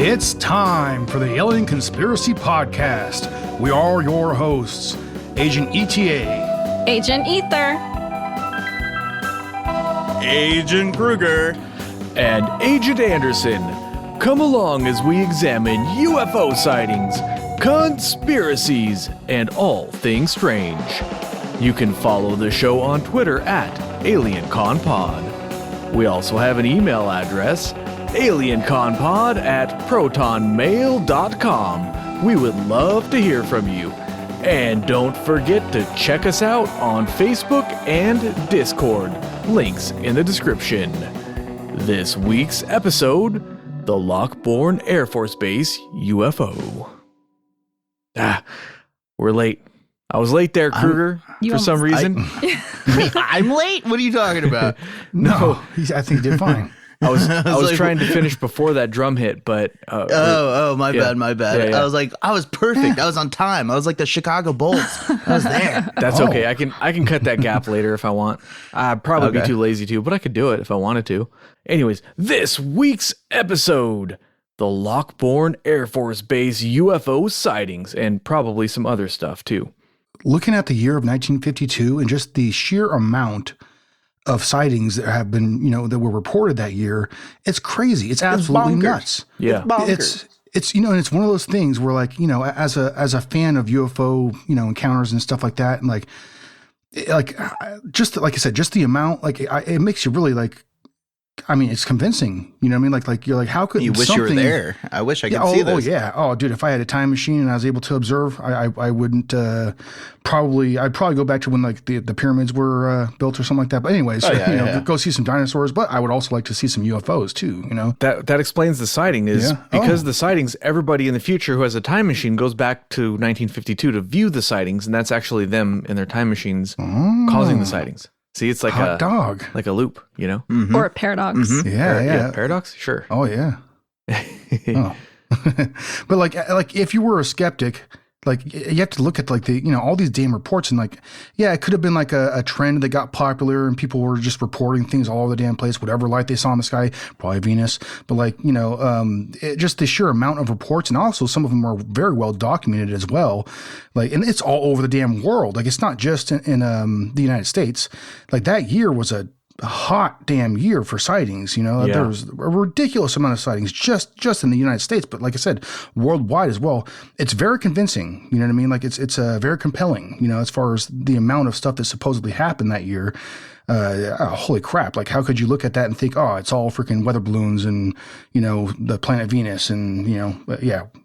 It's time for the Alien Conspiracy Podcast. We are your hosts, Agent ETA, Agent Ether, Agent Kruger, and Agent Anderson. Come along as we examine UFO sightings, conspiracies, and all things strange. You can follow the show on Twitter at AlienConPod. We also have an email address, alienconpod@protonmail.com. We would love to hear from you. And don't forget to check us out on Facebook and Discord. Links in the description. This week's episode, the Lockbourne Air Force Base UFO. We're late. I was late there, Kruger, for some reason. I'm late? What are you talking about? No, I think he did fine. I was trying to finish before that drum hit, but my bad. Yeah. I was like, I was perfect. I was on time. I was like the Chicago Bulls. I was there. That's okay. I can cut that gap later if I want. I'd probably be too lazy to, but I could do it if I wanted to. Anyways, this week's episode, the Lockbourne Air Force Base UFO sightings, and probably some other stuff too. Looking at the year of 1952 and just the sheer amount of sightings that have been, that were reported that year, it's crazy. It's absolutely nuts. Yeah. It's and it's one of those things where, like, as a fan of UFO, encounters and stuff like that, and just like I said, just the amount, it makes you really it's convincing. You know what I mean? Like you're like, how could you wish you were there? I wish I could see this. Oh yeah. Oh dude, if I had a time machine and I was able to observe, I wouldn't I'd probably go back to when the pyramids were built or something like that. But anyways, go see some dinosaurs. But I would also like to see some UFOs too. That explains the sighting is because the sightings. Everybody in the future who has a time machine goes back to 1952 to view the sightings, and that's actually them in their time machines causing the sightings. See, it's like a dog, like a loop, Mm-hmm. Or a paradox. Mm-hmm. Yeah. Paradox, sure. Oh yeah. But if you were a skeptic, you have to look at all these damn reports and it could have been a trend that got popular and people were just reporting things all over the damn place, whatever light they saw in the sky, probably Venus. But just the sheer amount of reports, and also some of them are very well documented as well. And it's all over the damn world. it's not just in the United States. That year was a hot damn year for sightings. There was a ridiculous amount of sightings just in the United States, but like I said, worldwide as well. It's very convincing. You know what I mean? It's very compelling. As far as the amount of stuff that supposedly happened that year. Holy crap! How could you look at that and think, oh, it's all freaking weather balloons and the planet Venus and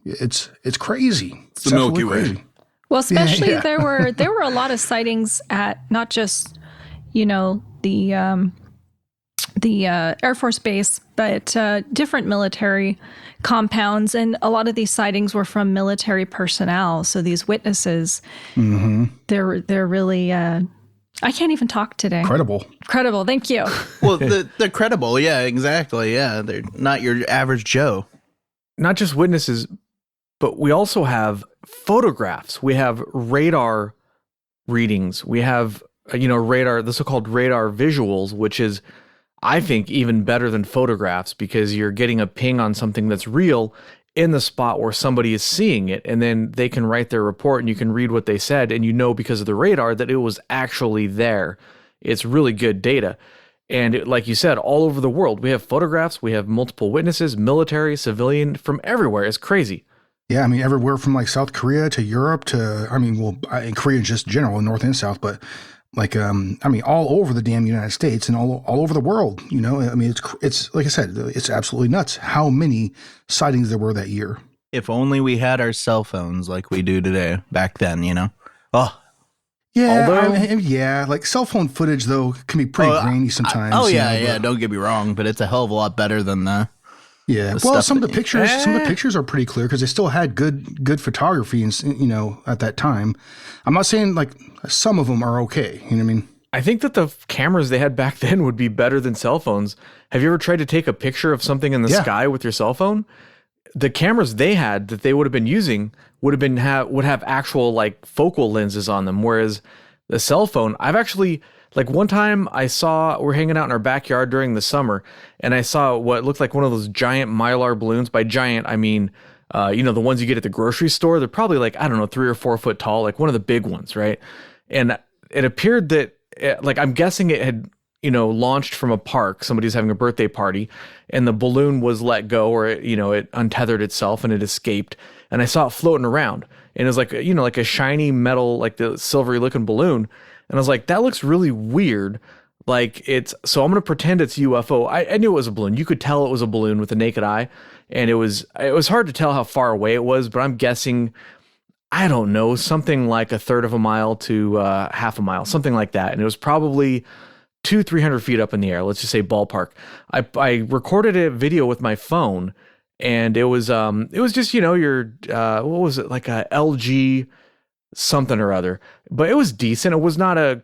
it's crazy. It's the Milky Way. Crazy. Well, especially there were a lot of sightings at not just the Air Force Base, but different military compounds, and a lot of these sightings were from military personnel. So these witnesses, they're really I can't even talk today. Credible. Thank you. Well, they're credible. Yeah, exactly. Yeah, they're not your average Joe. Not just witnesses, but we also have photographs. We have radar readings. We have radar, the so-called radar visuals, which is, I think, even better than photographs because you're getting a ping on something that's real in the spot where somebody is seeing it, and then they can write their report and you can read what they said, and because of the radar that it was actually there. It's really good data. And like you said, all over the world, we have photographs, we have multiple witnesses, military, civilian, from everywhere. It's crazy. Yeah, everywhere from South Korea to Europe to, in Korea just general, North and South, but all over the damn United States and all over the world, it's like I said, it's absolutely nuts how many sightings there were that year. If only we had our cell phones like we do today back then, Oh. Yeah, cell phone footage though can be pretty grainy sometimes. Don't get me wrong, but it's a hell of a lot better than the some of the pictures are pretty clear because they still had good photography and at that time. I'm not saying some of them are okay. You know what I mean? I think that the cameras they had back then would be better than cell phones. Have you ever tried to take a picture of something in the sky with your cell phone? The cameras they had that they would have been using would have actual focal lenses on them, whereas the cell phone, I've actually Like one time we're hanging out in our backyard during the summer, and I saw what looked like one of those giant Mylar balloons. By giant, I mean, the ones you get at the grocery store. They're probably like, I don't know, 3 or 4 foot tall, like one of the big ones, right? And it appeared that, I'm guessing it had, launched from a park. Somebody's having a birthday party, and the balloon was let go, or it untethered itself and it escaped. And I saw it floating around, and it was like, like a shiny metal, like the silvery looking balloon. And I was like, that looks really weird. So I'm going to pretend it's UFO. I knew it was a balloon. You could tell it was a balloon with the naked eye. And it was hard to tell how far away it was, but I'm guessing, I don't know, something like 1/3 of a mile to half a mile, something like that. And it was probably 200-300 feet up in the air. Let's just say ballpark. I recorded a video with my phone, and it was just, your, what was it? Like a LG something or other, but it was decent. It was not a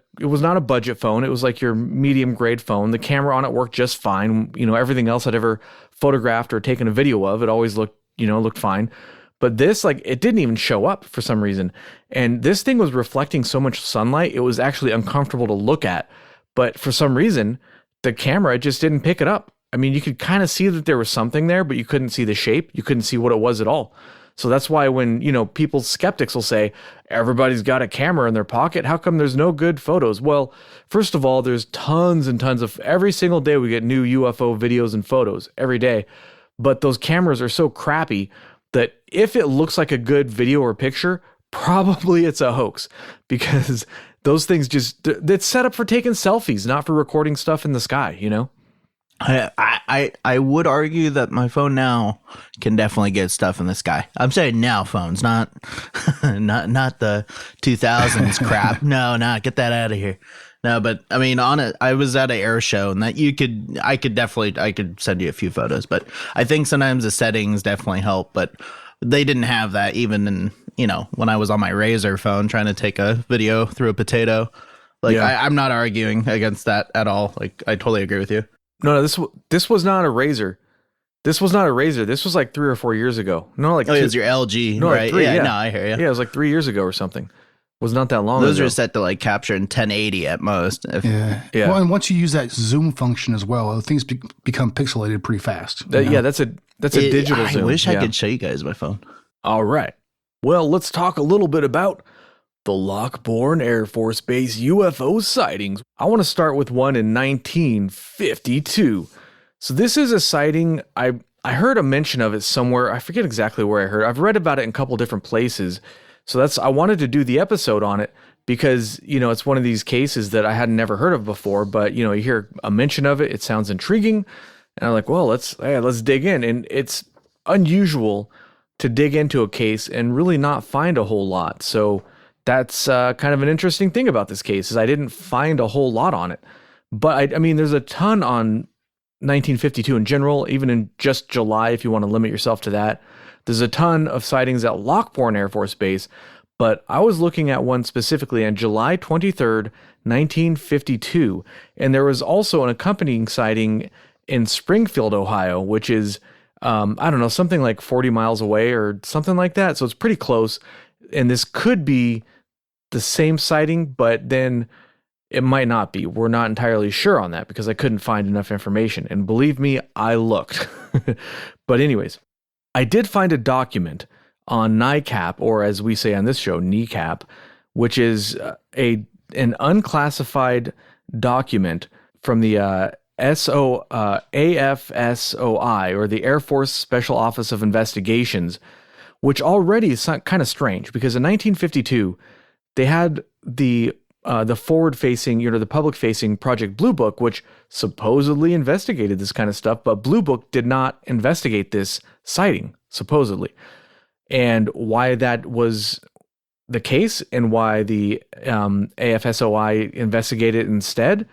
budget phone. It was like your medium grade phone. The camera on it worked just fine. Everything else I'd ever photographed or taken a video of, it always looked fine. But this, it didn't even show up for some reason. And this thing was reflecting so much sunlight, it was actually uncomfortable to look at. But for some reason, the camera just didn't pick it up. I mean, you could kind of see that there was something there, but you couldn't see the shape. You couldn't see what it was at all. So that's why when, people, skeptics will say, everybody's got a camera in their pocket, how come there's no good photos? Well, first of all, there's tons and tons of, every single day we get new UFO videos and photos every day. But those cameras are so crappy that if it looks like a good video or picture, probably it's a hoax, because those things it's set up for taking selfies, not for recording stuff in the sky, I would argue that my phone now can definitely get stuff in the sky. I'm saying now phones, not the 2000s crap. No, get that out of here. No, but I mean, I was at an air show, and that I could send you a few photos, but I think sometimes the settings definitely help, but they didn't have that even in, when I was on my Razr phone trying to take a video through a potato. I'm not arguing against that at all. I totally agree with you. No, this was not a Razr. This was not a Razr. This was like 3 or 4 years ago. No, it was your LG, no, right? Like 3, yeah. No, I hear you. Yeah, it was like 3 years ago or something. It was not that long Those ago. are set to capture in 1080 at most. Yeah. Well, and once you use that zoom function as well, things become pixelated pretty fast. Yeah, that's a digital zoom. I wish I could show you guys my phone. All right. Well, let's talk a little bit about the Lockbourne Air Force Base UFO sightings. I want to start with one in 1952. So this is a sighting, I heard a mention of it somewhere. I forget exactly where I heard. I've read about it in a couple different places. So I wanted to do the episode on it because, it's one of these cases that I had never heard of before, but, you hear a mention of it. It sounds intriguing. And I'm like, well, let's dig in. And it's unusual to dig into a case and really not find a whole lot. So that's kind of an interesting thing about this case is I didn't find a whole lot on it. But I mean, there's a ton on 1952 in general, even in just July, if you want to limit yourself to that. There's a ton of sightings at Lockbourne Air Force Base, but I was looking at one specifically on July 23rd, 1952, and there was also an accompanying sighting in Springfield, Ohio, which is, I don't know, something like 40 miles away or something like that, so it's pretty close, and this could be the same sighting, but then it might not be. We're not entirely sure on that because I couldn't find enough information, and believe me, I looked. But anyways, I did find a document on NICAP, or as we say on this show, NECAP, which is an unclassified document from the AFSOI, or the Air Force Special Office of Investigations, which already is kind of strange because in 1952 they had the forward-facing, the public-facing Project Blue Book, which supposedly investigated this kind of stuff, but Blue Book did not investigate this sighting, supposedly. And why that was the case and why the AFSOI investigated instead,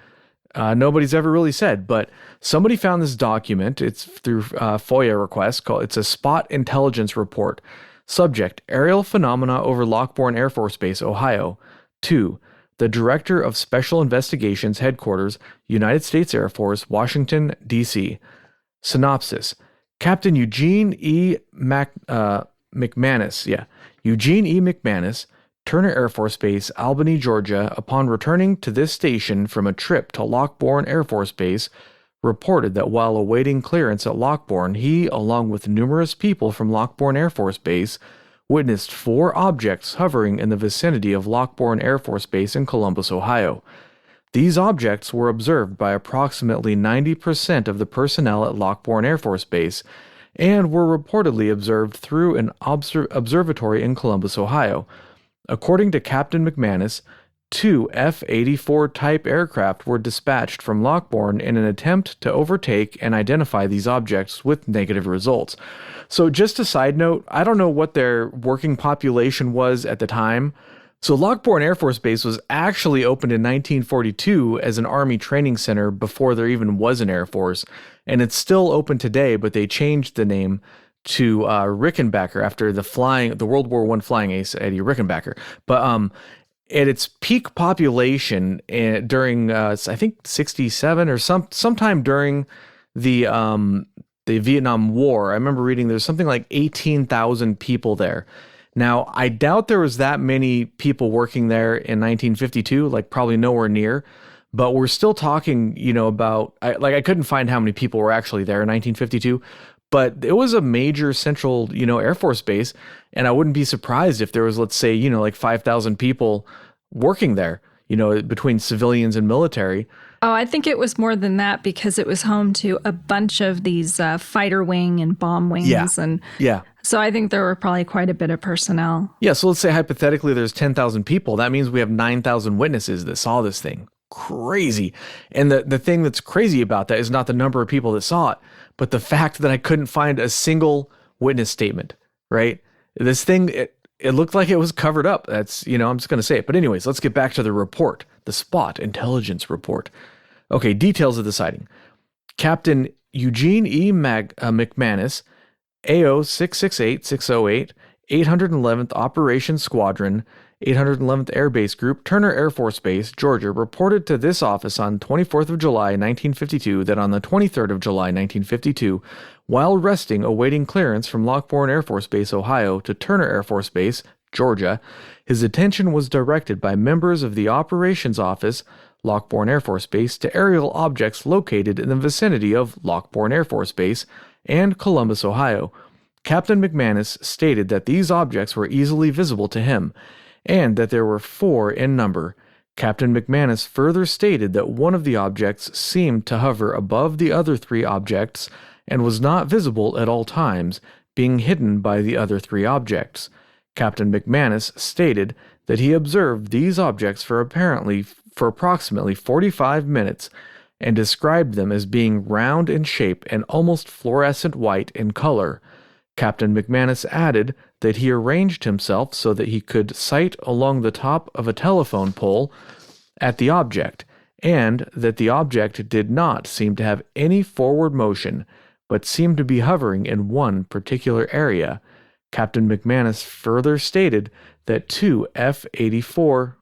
nobody's ever really said. But somebody found this document. It's through FOIA request. It's a Spot Intelligence Report. Subject: Aerial Phenomena over Lockbourne Air Force Base, Ohio. 2. The Director of Special Investigations, Headquarters, United States Air Force, Washington, D.C. Synopsis: Captain Eugene E. McManus. Eugene E. McManus, Turner Air Force Base, Albany, Georgia, upon returning to this station from a trip to Lockbourne Air Force Base, reported that while awaiting clearance at Lockbourne, he, along with numerous people from Lockbourne Air Force Base, witnessed 4 objects hovering in the vicinity of Lockbourne Air Force Base in Columbus, Ohio. These objects were observed by approximately 90% of the personnel at Lockbourne Air Force Base and were reportedly observed through an observatory in Columbus, Ohio. According to Captain McManus, 2 F-84 type aircraft were dispatched from Lockbourne in an attempt to overtake and identify these objects with negative results. So just a side note, I don't know what their working population was at the time. So Lockbourne Air Force Base was actually opened in 1942 as an Army training center before there even was an Air Force. And it's still open today, but they changed the name to Rickenbacker after the World War I flying ace Eddie Rickenbacker. But at its peak population during I think 67 or sometime during the Vietnam War, I remember reading there's something like 18,000 people there. Now, I doubt there was that many people working there in 1952, like probably nowhere near, but we're still talking, about, I couldn't find how many people were actually there in 1952, but it was a major central, Air Force base, and I wouldn't be surprised if there was, let's say, like 5,000 people working there, between civilians and military. Oh, I think it was more than that because it was home to a bunch of these fighter wing and bomb wings. Yeah. So I think there were probably quite a bit of personnel. Yeah, so let's say hypothetically there's 10,000 people. That means we have 9,000 witnesses that saw this thing. Crazy. And the thing that's crazy about that is not the number of people that saw it, but the fact that I couldn't find a single witness statement, right? This thing, it looked like it was covered up. That's, I'm just going to say it. But anyways, let's get back to the report, the SPOT intelligence report. Okay, details of the sighting. Captain Eugene E. McManus, AO 668608, 811th Operations Squadron, 811th Air Base Group, Turner Air Force Base, Georgia, reported to this office on 24th of July, 1952, that on the 23rd of July, 1952, while resting awaiting clearance from Lockbourne Air Force Base, Ohio, to Turner Air Force Base, Georgia, his attention was directed by members of the Operations Office, Lockbourne Air Force Base, to aerial objects located in the vicinity of Lockbourne Air Force Base and Columbus, Ohio. Captain McManus stated that these objects were easily visible to him, and that there were 4 in number. Captain McManus further stated that one of the objects seemed to hover above the other 3 objects and was not visible at all times, being hidden by the other 3 objects. Captain McManus stated that he observed these objects for approximately 45 minutes and described them as being round in shape and almost fluorescent white in color. Captain McManus added that he arranged himself so that he could sight along the top of a telephone pole at the object, and that the object did not seem to have any forward motion, but seemed to be hovering in one particular area. Captain McManus further stated that 2 F-84...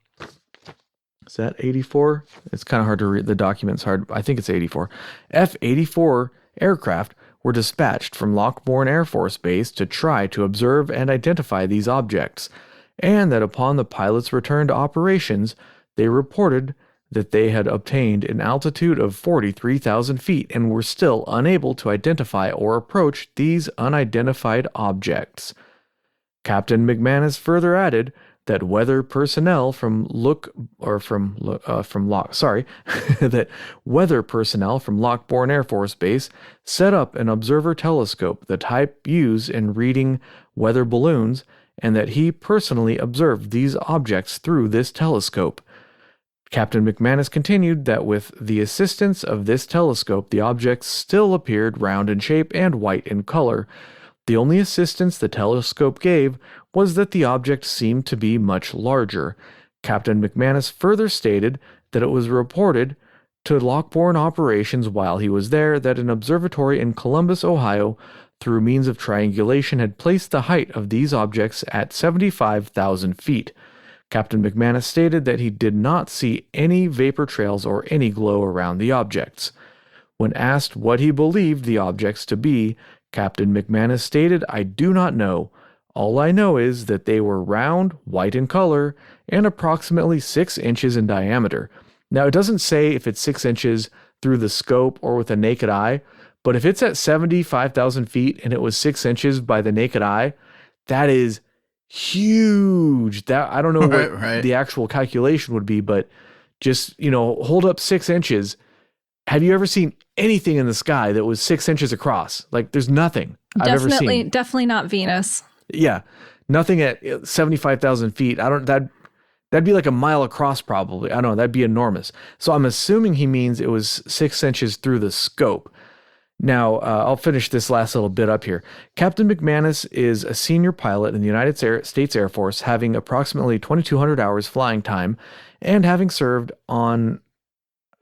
Is that 84? It's kind of hard to read. The document's hard. I think it's 84. F-84 aircraft were dispatched from Lockbourne Air Force Base to try to observe and identify these objects, and that upon the pilot's return to operations, they reported that they had obtained an altitude of 43,000 feet and were still unable to identify or approach these unidentified objects. Captain McManus further added that weather personnel from Lockbourne Air Force Base set up an observer telescope, the type used in reading weather balloons, and that he personally observed these objects through this telescope. Captain McManus continued that with the assistance of this telescope, the objects still appeared round in shape and white in color. The only assistance the telescope gave was that the object seemed to be much larger. Captain McManus further stated that it was reported to Lockbourne operations while he was there that an observatory in Columbus, Ohio, through means of triangulation, had placed the height of these objects at 75,000 feet. Captain McManus stated that he did not see any vapor trails or any glow around the objects. When asked what he believed the objects to be, Captain McManus stated, "I do not know. All I know is that they were round, white in color, and approximately 6 inches in diameter. Now, it doesn't say if it's 6 inches through the scope or with a naked eye, but if it's at 75,000 feet and it was 6 inches by the naked eye, that is huge. That I don't know what the actual calculation would be, but just, hold up 6 inches. Have you ever seen anything in the sky that was 6 inches across? Like, there's nothing I've ever seen. Definitely not Venus. Yeah, nothing at 75,000 feet. That'd be like a mile across probably. I don't know. That'd be enormous. So I'm assuming he means it was 6 inches through the scope. Now, I'll finish this last little bit up here. Captain McManus is a senior pilot in the United States Air Force, having approximately 2,200 hours flying time and having served on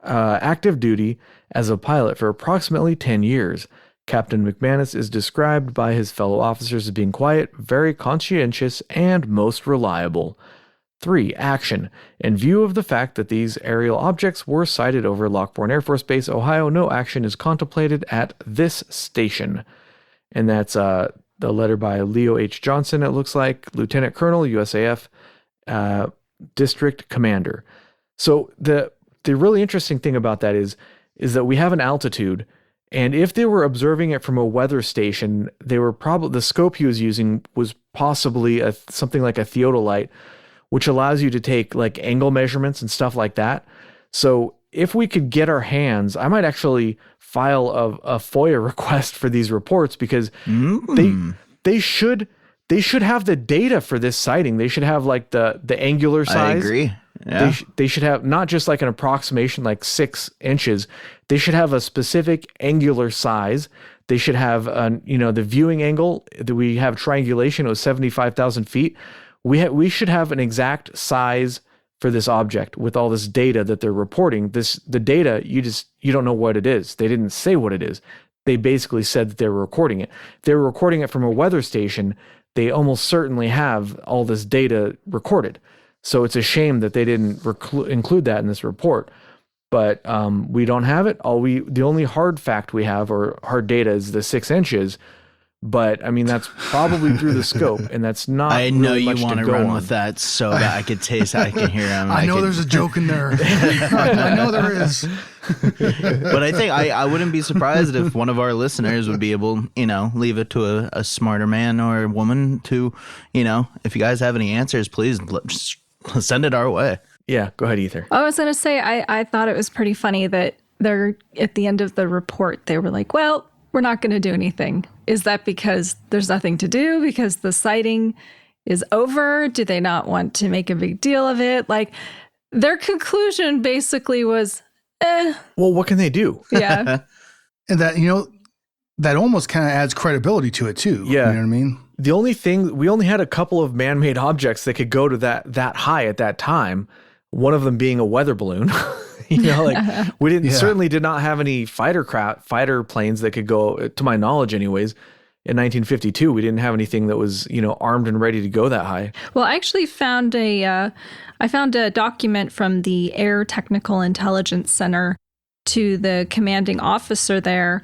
active duty as a pilot for approximately 10 years. Captain McManus is described by his fellow officers as being quiet, very conscientious, and most reliable. 3. Action. In view of the fact that these aerial objects were sighted over Lockbourne Air Force Base, Ohio, no action is contemplated at this station. And that's the letter by Leo H. Johnson, it looks like, Lieutenant Colonel, USAF, District Commander. So the really interesting thing about that is that we have an altitude, and if they were observing it from a weather station, they were probably, the scope he was using was possibly something like a theodolite, which allows you to take like angle measurements and stuff like that. So if we could get our hands, I might actually file a FOIA request for these reports, because they should have the data for this sighting. They should have like the angular size. I agree. Yeah. They should have not just like an approximation, like 6 inches. They should have a specific angular size. They should have the viewing angle that we have triangulation. It was 75,000 feet. We should have an exact size for this object with all this data that they're reporting. The data, you don't know what it is. They didn't say what it is. They basically said that they were recording it. If they were recording it from a weather station, they almost certainly have all this data recorded. So it's a shame that they didn't include that in this report. But we don't have it. The only hard fact we have, or hard data, is the 6 inches. But I mean, that's probably through the scope, and that's not. I know really you want to run on. with that so bad. I could taste. I can hear him. I know there's a joke in there. I know there is. But I think I wouldn't be surprised if one of our listeners would be able, leave it to a smarter man or woman to, if you guys have any answers, please send it our way. Yeah, go ahead, Ether. I was going to say, I thought it was pretty funny that they're at the end of the report, they were like, well, we're not going to do anything. Is that because there's nothing to do? Because the sighting is over? Do they not want to make a big deal of it? Like, their conclusion basically was, Well, what can they do? Yeah. And that, that almost kind of adds credibility to it too. Yeah. You know what I mean? The only thing, we only had a couple of man-made objects that could go to that high at that time. One of them being a weather balloon. We certainly did not have any fighter planes that could go, to my knowledge anyways. In 1952, we didn't have anything that was, armed and ready to go that high. Well, I actually found a document from the Air Technical Intelligence Center to the commanding officer there.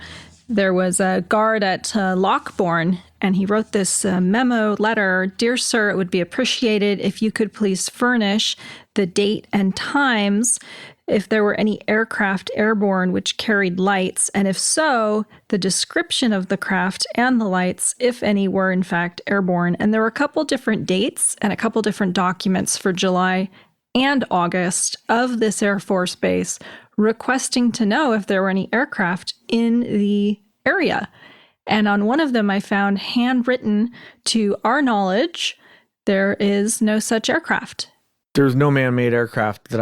There was a guard at Lockbourne, and he wrote this memo letter. Dear sir, it would be appreciated if you could please furnish the date and times if there were any aircraft airborne which carried lights, and if so, the description of the craft and the lights, if any, were in fact airborne. And there were a couple different dates and a couple different documents for July and August of this Air Force base requesting to know if there were any aircraft in the area. And on one of them, I found handwritten, to our knowledge, there is no such aircraft. There's no man-made aircraft that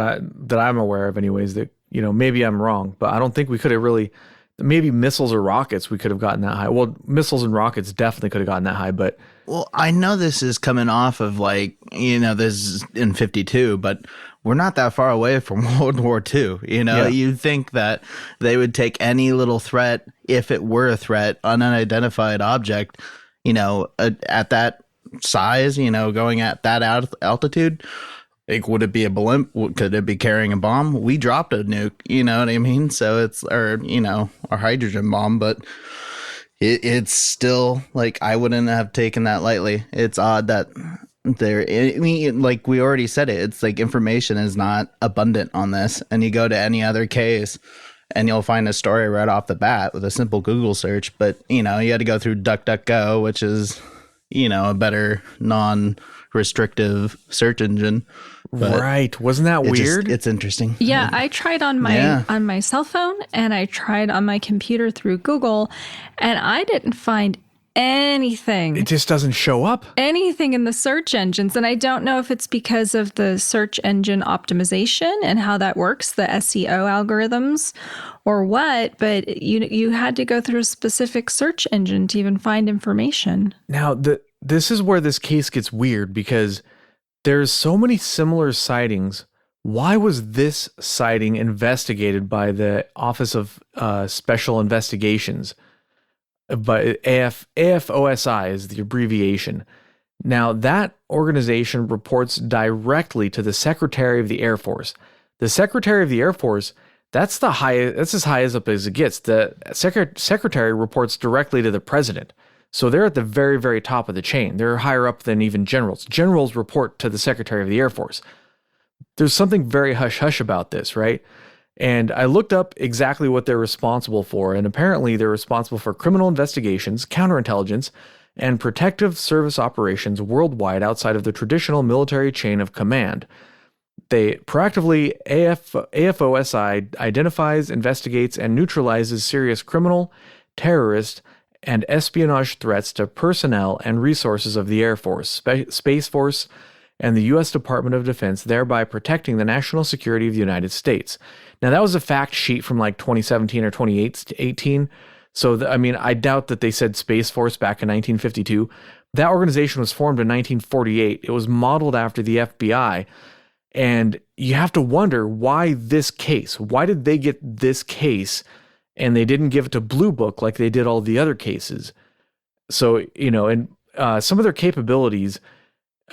I'm aware of anyways that, maybe I'm wrong, but I don't think we could have really, maybe missiles or rockets, we could have gotten that high. Well, missiles and rockets definitely could have gotten that high, but. Well, I know this is coming off of this is in 52, but we're not that far away from World War II. You'd think that they would take any little threat, if it were a threat, unidentified object, at that size, going at that altitude. Like, would it be a blimp? Could it be carrying a bomb? We dropped a nuke, you know what I mean? So it's, or, a hydrogen bomb. But It's still like I wouldn't have taken that lightly. It's odd that I mean, like we already said it. It's like information is not abundant on this, and you go to any other case, and you'll find a story right off the bat with a simple Google search. But you had to go through DuckDuckGo, which is a better non-restrictive search engine. But right. Wasn't that weird? It's interesting. Yeah, I tried on my cell phone and I tried on my computer through Google, and I didn't find anything. It just doesn't show up. Anything in the search engines. And I don't know if it's because of the search engine optimization and how that works, the SEO algorithms, or what, but you had to go through a specific search engine to even find information. Now, this is where this case gets weird, because there's so many similar sightings. Why was this sighting investigated by the Office of Special Investigations? But AFOSI is the abbreviation. Now, that organization reports directly to the Secretary of the Air Force. The Secretary of the Air Force, that's as high as up as it gets. The Secretary reports directly to the President. So they're at the very, very top of the chain. They're higher up than even generals. Generals report to the Secretary of the Air Force. There's something very hush-hush about this, right? And I looked up exactly what they're responsible for, and apparently they're responsible for criminal investigations, counterintelligence, and protective service operations worldwide outside of the traditional military chain of command. They proactively, AFOSI identifies, investigates, and neutralizes serious criminal, terrorist, and espionage threats to personnel and resources of the Air Force, Space Force, and the U.S. Department of Defense, thereby protecting the national security of the United States. Now, that was a fact sheet from like 2017 or 2018. So, I doubt that they said Space Force back in 1952. That organization was formed in 1948. It was modeled after the FBI. And you have to wonder, why this case? Why did they get this case and they didn't give it to Blue Book like they did all the other cases? So, and some of their capabilities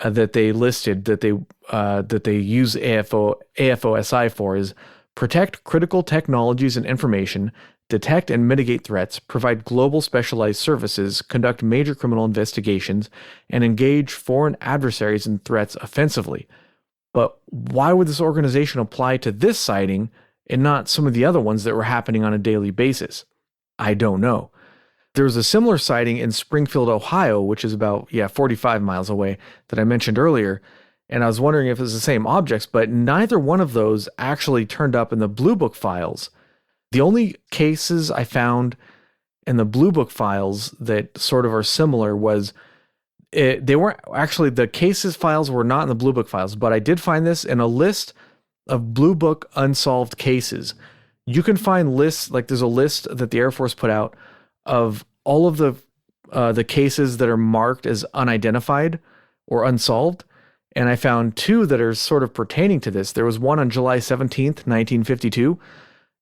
that they listed that they use AFOSI for is protect critical technologies and information, detect and mitigate threats, provide global specialized services, conduct major criminal investigations, and engage foreign adversaries and threats offensively. But why would this organization apply to this sighting and not some of the other ones that were happening on a daily basis? I don't know. There was a similar sighting in Springfield, Ohio, which is about 45 miles away, that I mentioned earlier. And I was wondering if it was the same objects, but neither one of those actually turned up in the Blue Book files. The only cases I found in the Blue Book files that sort of are similar was they weren't actually, the cases files were not in the Blue Book files, but I did find this in a list of Blue Book unsolved cases. You can find lists, like there's a list that the Air Force put out of all of the cases that are marked as unidentified or unsolved. And I found two that are sort of pertaining to this. There was one on July 17th, 1952,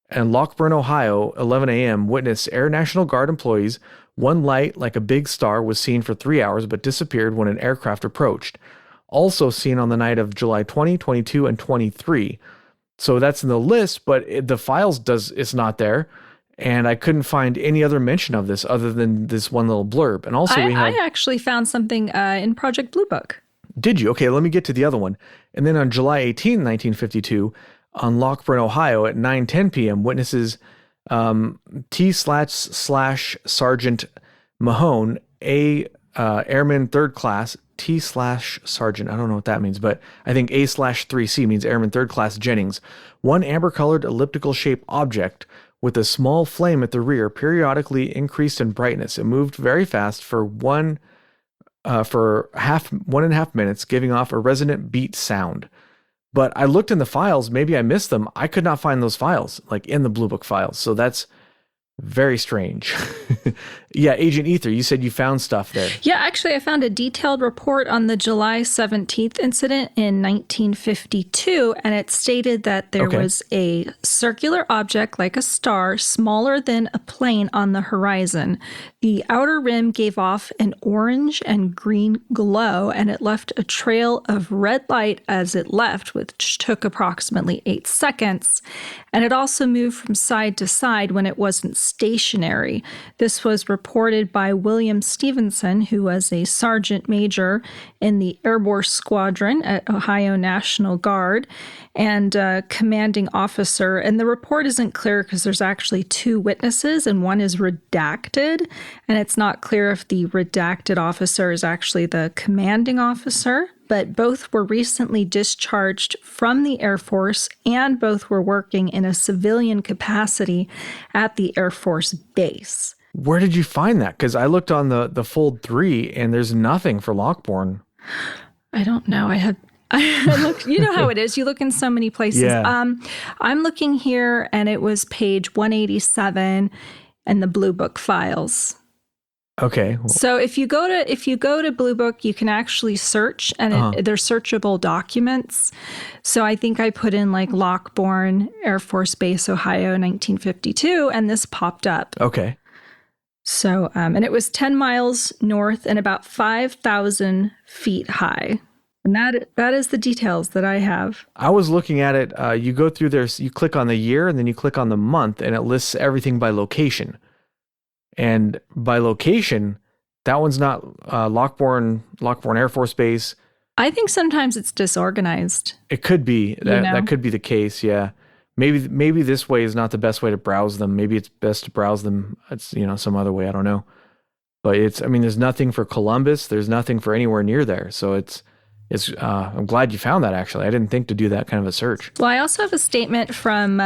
and Lockbourne, Ohio, 11 a.m., witnessed Air National Guard employees. One light, like a big star, was seen for 3 hours but disappeared when an aircraft approached. Also seen on the night of July 20, 22, and 23. So that's in the list, but the files it's not there. And I couldn't find any other mention of this other than this one little blurb. And also I actually found something in Project Blue Book. Did you? Okay, let me get to the other one. And then on July 18, 1952, on Lockbourne, Ohio, at 9:10 p.m., witnesses T/Sergeant Mahone, Airman 3rd Class, T/Sergeant, I don't know what that means, but I think A/3C means Airman 3rd Class Jennings, one amber-colored elliptical-shaped object with a small flame at the rear periodically increased in brightness. It moved very fast for 1.5 minutes, giving off a resonant beat sound. But I looked in the files, maybe I missed them. I could not find those files, like in the Blue Book files. So that's very strange. Yeah, Agent Ether, you said you found stuff there. Yeah, actually, I found a detailed report on the July 17th incident in 1952, and it stated that there was a circular object like a star, smaller than a plane on the horizon. The outer rim gave off an orange and green glow, and it left a trail of red light as it left, which took approximately 8 seconds. And it also moved from side to side when it wasn't stationary. This was reported by William Stevenson, who was a sergeant major in the Airborne Squadron at Ohio National Guard and a commanding officer. And the report isn't clear because there's actually two witnesses and one is redacted. And it's not clear if the redacted officer is actually the commanding officer. But both were recently discharged from the Air Force and both were working in a civilian capacity at the Air Force Base. Where did you find that? Because I looked on the Fold 3 and there's nothing for Lockbourne. I don't know. I looked, you know how it is. You look in so many places. Yeah. I'm looking here and it was page 187 in the Blue Book files. Okay. Well, So if you go to Blue Book, you can actually search, and they're searchable documents. So I think I put in like Lockbourne Air Force Base, Ohio, 1952, and this popped up. okay. So and it was 10 miles north and about 5,000 feet high. And that is the details that I have. I was looking at it. You go through there, you click on the year and then you click on the month and it lists everything by location. And by location, that one's not Lockbourne Air Force Base. I think sometimes it's disorganized. It could be. know? That could be the case, yeah. Maybe this way is not the best way to browse them. Maybe it's best to browse them some other way, I don't know. But there's nothing for Columbus, there's nothing for anywhere near there. So I'm glad you found that, actually. I didn't think to do that kind of a search. Well, I also have a statement from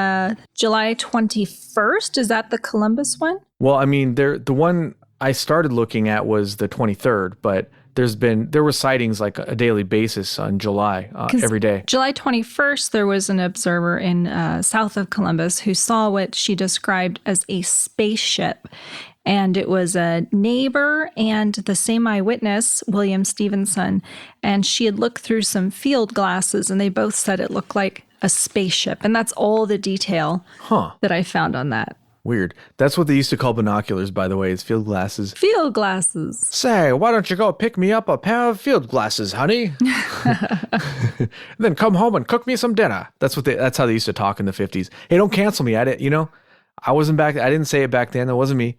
July 21st. Is that the Columbus one? Well, the one I started looking at was the 23rd, but there were sightings like a daily basis on July, every day. July 21st, there was an observer in south of Columbus who saw what she described as a spaceship. And it was a neighbor and the same eyewitness, William Stevenson. And she had looked through some field glasses and they both said it looked like a spaceship. And that's all the detail that I found on that. Weird. That's what they used to call binoculars, by the way, is field glasses. Field glasses. Say, why don't you go pick me up a pair of field glasses, honey? Then come home and cook me some dinner. That's how they used to talk in the 50s. Hey, don't cancel me. I wasn't back. I didn't say it back then. That wasn't me.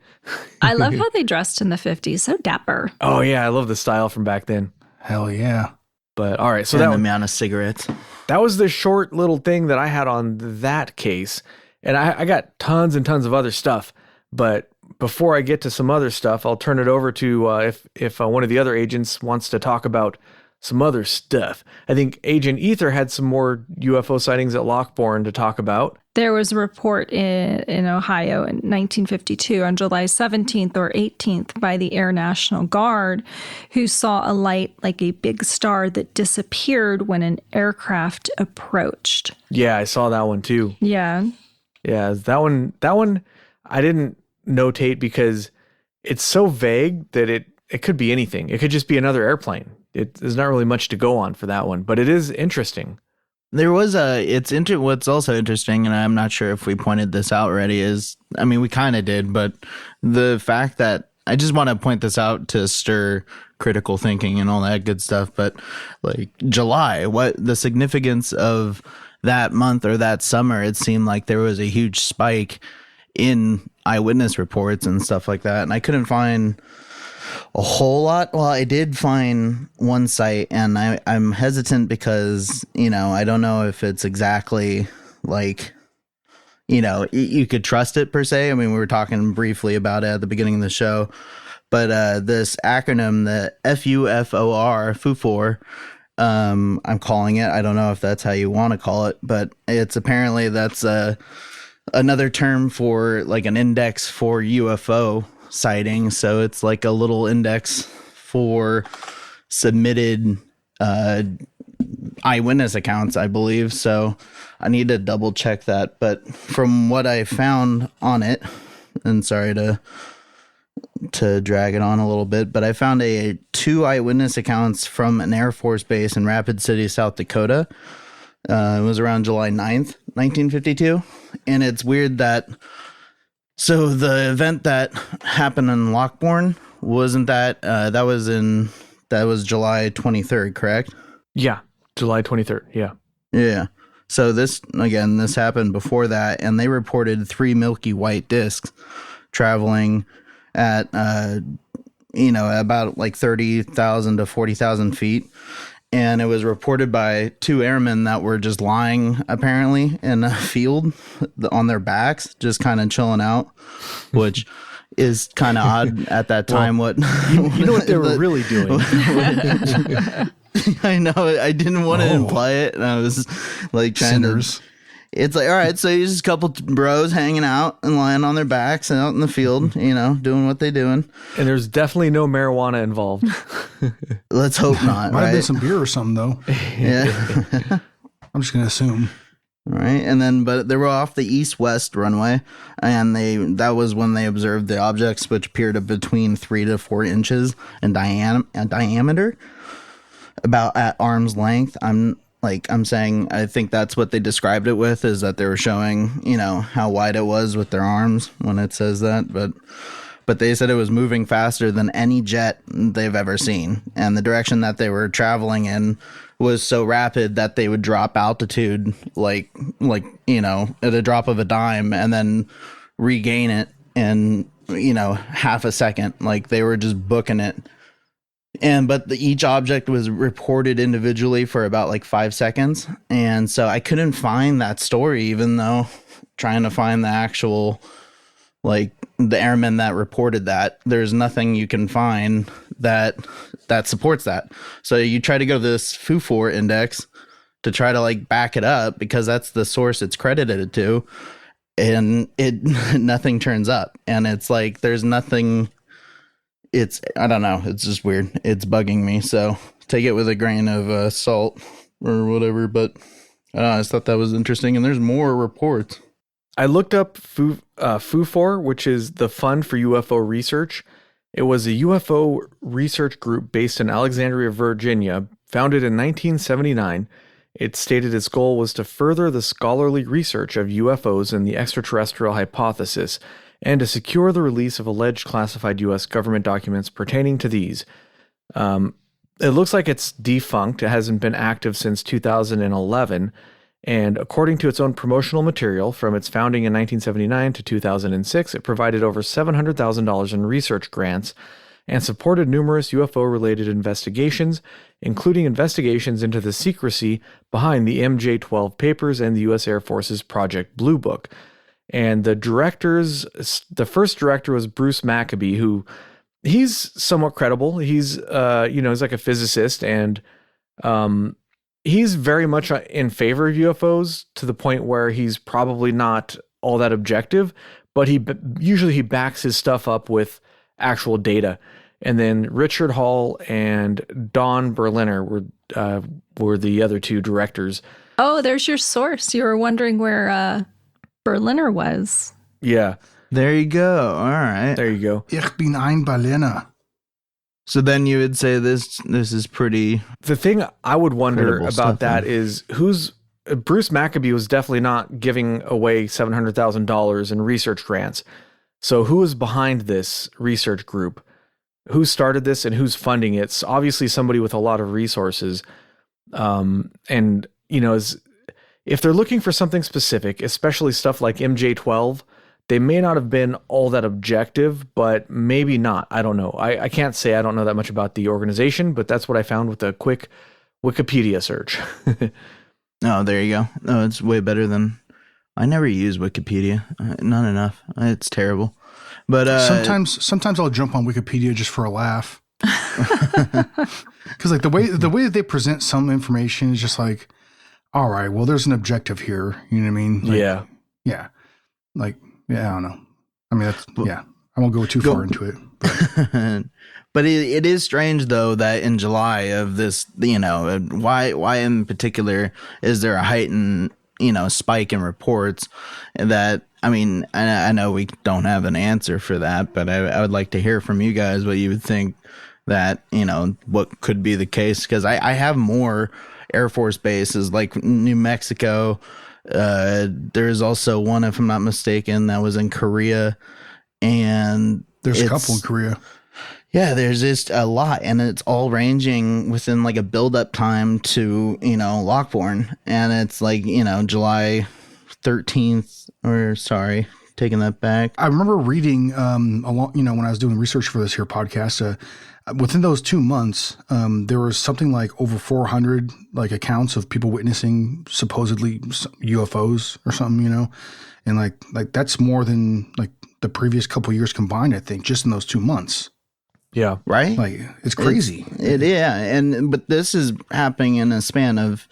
I love how they dressed in the 50s. So dapper. Oh, yeah. I love the style from back then. Hell yeah. But all right. So And that the amount of cigarettes. That was the short little thing that I had on that case. And I got tons and tons of other stuff. But before I get to some other stuff, I'll turn it over to if one of the other agents wants to talk about some other stuff. I think Agent Ether had some more UFO sightings at Lockbourne to talk about. There was a report in Ohio in 1952 on July 17th or 18th by the Air National Guard who saw a light like a big star that disappeared when an aircraft approached. Yeah, I saw that one too. Yeah. Yeah, that one I didn't notate because it's so vague that it could be anything. It could just be another airplane. There's not really much to go on for that one, but it is interesting. There was what's also interesting, and I'm not sure if we pointed this out already, we kind of did, but the fact that I just want to point this out to stir critical thinking and all that good stuff. But like July, what the significance of that month or that summer, it seemed like there was a huge spike in eyewitness reports and stuff like that. And I couldn't find a whole lot. Well, I did find one site, and I'm hesitant because, I don't know if it's exactly like, you could trust it per se. We were talking briefly about it at the beginning of the show, but this acronym, the FUFOR, I'm calling it. I don't know if that's how you want to call it, but it's apparently that's another term for like an index for UFO sightings. So it's like a little index for submitted eyewitness accounts, I believe. So I need to double check that. But from what I found on it, and sorry to drag it on a little bit, but I found two eyewitness accounts from an Air Force base in Rapid City, South Dakota. It was around July 9th, 1952. And it's weird that so the event that happened in Lockbourne wasn't that that was July 23rd, correct? Yeah, July 23rd. Yeah. Yeah. So this happened before that, and they reported 3 milky white discs traveling at, about like 30,000 to 40,000 feet. And it was reported by 2 airmen that were just lying apparently in a field on their backs, just kind of chilling out, which is kind of odd at that time. You know what they were really doing. I know. I didn't want to imply it. And I was like trying Sinners. It's like, all right, so he's just a couple bros hanging out and lying on their backs and out in the field, doing what they're doing. And there's definitely no marijuana involved. Let's hope not. Might have been Right? some beer or something though. Yeah. I'm just gonna assume. Right. And then, but they were off the east-west runway, and that was when they observed the objects, which appeared to between 3 to 4 inches in diameter, about at arm's length. I'm saying, I think that's what they described it with, is that they were showing, how wide it was with their arms when it says that. But they said it was moving faster than any jet they've ever seen. And the direction that they were traveling in was so rapid that they would drop altitude like, at a drop of a dime and then regain it in, half a second. Like they were just booking it. But each object was reported individually for about like 5 seconds. And so I couldn't find that story, even though trying to find the actual, like the airmen that reported that, there's nothing you can find that supports that. So you try to go to this FUFOR index to try to like back it up, because that's the source it's credited to. And nothing turns up. And it's like, there's nothing. I don't know. It's just weird. It's bugging me. So take it with a grain of salt or whatever. But I just thought that was interesting. And there's more reports. I looked up FUFOR, which is the Fund for UFO Research. It was a UFO research group based in Alexandria, Virginia, founded in 1979. It stated its goal was to further the scholarly research of UFOs and the extraterrestrial hypothesis, and to secure the release of alleged classified U.S. government documents pertaining to these. It looks like it's defunct. It hasn't been active since 2011. And according to its own promotional material, from its founding in 1979 to 2006, it provided over $700,000 in research grants and supported numerous UFO-related investigations, including investigations into the secrecy behind the MJ-12 papers and the U.S. Air Force's Project Blue Book. And the first director was Bruce Maccabee, who he's somewhat credible. He's, he's like a physicist, and he's very much in favor of UFOs, to the point where he's probably not all that objective, but he usually backs his stuff up with actual data. And then Richard Hall and Don Berliner were the other 2 directors. Oh, there's your source. You were wondering where Berliner was. Yeah. There you go. All right. There you go. Ich bin ein Berliner. So then you would say this is pretty. The thing I would wonder Incredible about stuff, that man. is Bruce Maccabee was definitely not giving away $700,000 in research grants. So who is behind this research group? Who started this and who's funding it? It's obviously somebody with a lot of resources. If they're looking for something specific, especially stuff like MJ-12, they may not have been all that objective, but maybe not. I don't know. I can't say. I don't know that much about the organization, but that's what I found with a quick Wikipedia search. Oh, there you go. No, it's way better than. I never use Wikipedia. Not enough. It's terrible. But sometimes I'll jump on Wikipedia just for a laugh. Because like the way that they present some information is just like, all right, well, there's an objective here. You know what I mean? Like, Yeah. Yeah. Like, yeah, I don't know. I mean, I won't go too far into it. But it is strange, though, that in July of this, why in particular is there a heightened, spike in reports that, I mean, I know we don't have an answer for that, but I would like to hear from you guys what you would think that, what could be the case. Because I have more Air Force bases like New Mexico. There's also one, if I'm not mistaken, that was in Korea. And There's a couple in Korea. Yeah, there's just a lot, and it's all ranging within like a build-up time to, Lockbourne. And it's like, July 13th, or sorry, taking that back. I remember reading along, when I was doing research for this here podcast, within those 2 months, there was something like over 400 like accounts of people witnessing supposedly UFOs or something, and like that's more than like the previous couple years combined, I think, just in those 2 months. Yeah. Right? Like it's crazy. But this is happening in a span of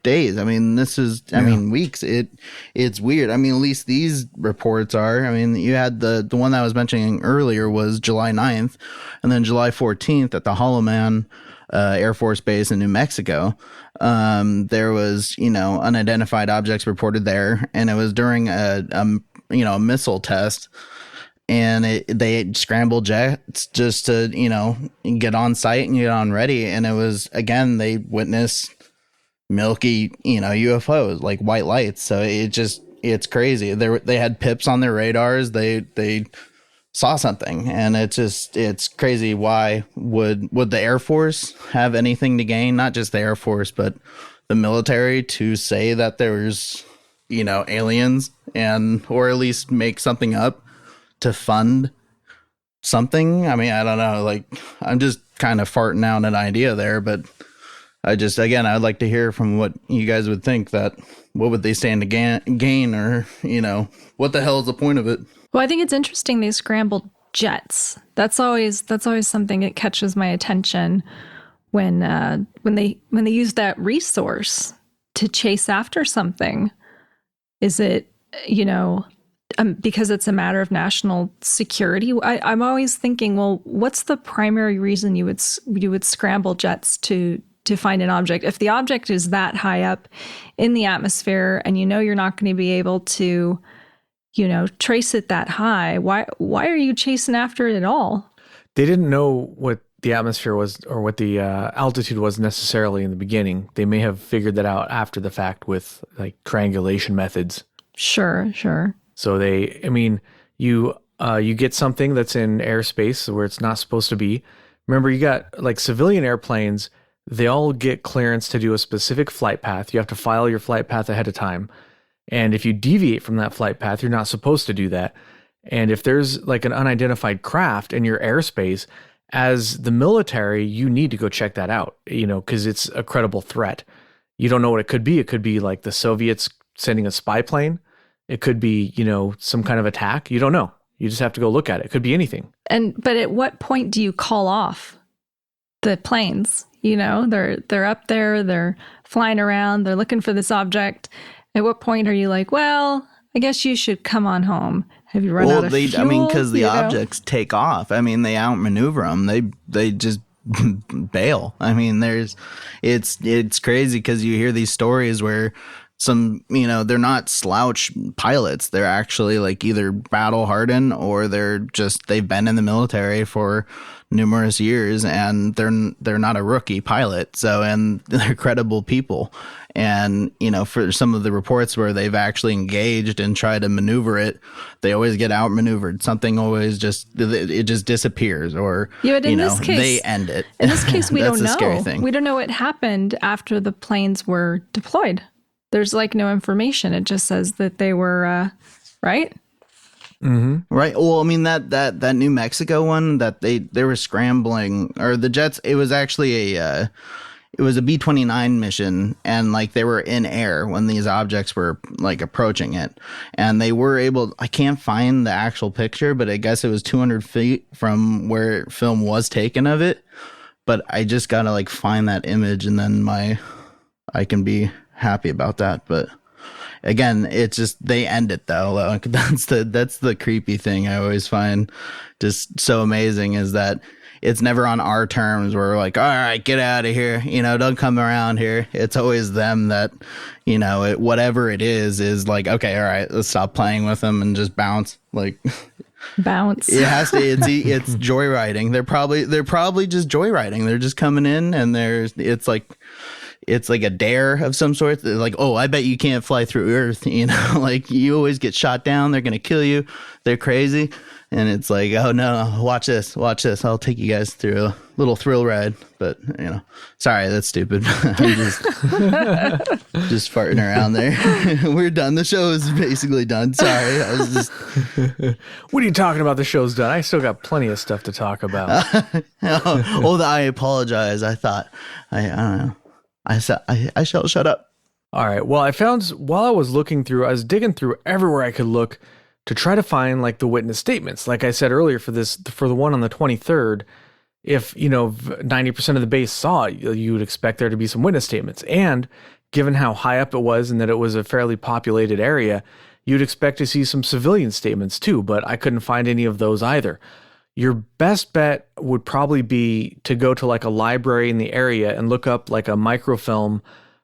days. I mean, weeks. It's weird. I mean, at least these reports are. I mean, you had the one that I was mentioning earlier was July 9th, and then July 14th at the Hollow Man Air Force Base in New Mexico. There was, unidentified objects reported there, and it was during a missile test. And they scrambled jets just to, get on site and get on ready. And it was, again, they witnessed milky, UFOs, like white lights. So it's crazy. They had pips on their radars. They saw something, and it's crazy. Why would the Air Force have anything to gain? Not just the Air Force, but the military, to say that there's, aliens, or at least make something up to fund something. I mean, I don't know. Like, I'm just kind of farting out an idea there, but I'd like to hear from what you guys would think. That what would they stand to gain, or what the hell is the point of it? Well, I think it's interesting they scrambled jets. That's always something that catches my attention when they use that resource to chase after something. Is it because it's a matter of national security? I'm always thinking, well, what's the primary reason you would scramble jets to find an object? If the object is that high up in the atmosphere and you're not going to be able to, trace it that high, why are you chasing after it at all? They didn't know what the atmosphere was or what the altitude was necessarily in the beginning. They may have figured that out after the fact with like triangulation methods. Sure. So you get something that's in airspace where it's not supposed to be. Remember, you got like civilian airplanes, they all get clearance to do a specific flight path. You have to file your flight path ahead of time. And if you deviate from that flight path, you're not supposed to do that. And if there's like an unidentified craft in your airspace, as the military, you need to go check that out, because it's a credible threat. You don't know what it could be. It could be like the Soviets sending a spy plane. It could be, some kind of attack. You don't know. You just have to go look at it. It could be anything. But at what point do you call off the planes? They're up there, they're flying around, they're looking for this object. At what point are you like, well, I guess you should come on home? Have you run out of fuel? Because the objects take off. I mean, they outmaneuver them. They just bail. I mean, it's crazy because you hear these stories where some, they're not slouch pilots. They're actually like either battle hardened or they've been in the military for numerous years, and they're not a rookie pilot. So, and they're credible people. And, for some of the reports where they've actually engaged and tried to maneuver it, they always get outmaneuvered. Something always just disappears, or, this case, they end it. In this case, we That's don't the know. scary thing. We don't know what happened after the planes were deployed. There's like no information. It just says that they were, right? Mm-hmm. Right. Well, I mean, that New Mexico one that they were scrambling, or the jets, it was actually a B-29 mission, and like they were in air when these objects were like approaching it, and they were able, I can't find the actual picture, but I guess it was 200 feet from where film was taken of it. But I just got to like find that image, and then I can be happy about that. But again, it's just, they end it though. Like, that's the creepy thing I always find just so amazing, is that it's never on our terms. We're like, all right, get out of here. Don't come around here. It's always them that, whatever it is like, okay, all right, let's stop playing with them and just bounce. Like, bounce. It has to. It's joyriding. They're probably just joyriding. They're just coming in, and it's like, it's like a dare of some sort. They're like, oh, I bet you can't fly through Earth. You know, like you always get shot down. They're going to kill you. They're crazy. And it's like, oh no, watch this. I'll take you guys through a little thrill ride. But, you know, sorry, that's stupid. I'm just farting around there. We're done. The show is basically done. Sorry. I was just. What are you talking about? The show's done. I still got plenty of stuff to talk about. I apologize. I thought, I don't know. I shall shut up. All right. Well, I found while I was digging through everywhere I could look to try to find like the witness statements. Like I said earlier, for the one on the 23rd, if 90% of the base saw it, you would expect there to be some witness statements. And given how high up it was and that it was a fairly populated area, you'd expect to see some civilian statements too. But I couldn't find any of those either. Your best bet would probably be to go to like a library in the area and look up like a microfilm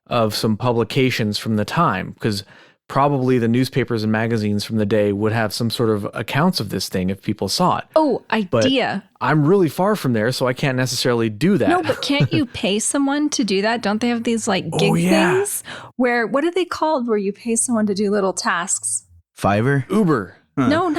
of some publications from the time, because probably the newspapers and magazines from the day would have some sort of accounts of this thing if people saw it. Oh, idea. But I'm really far from there, so I can't necessarily do that. No, but can't you pay someone to do that? Don't they have these like gig things where, what are they called, where you pay someone to do little tasks? Fiverr? Uber. No.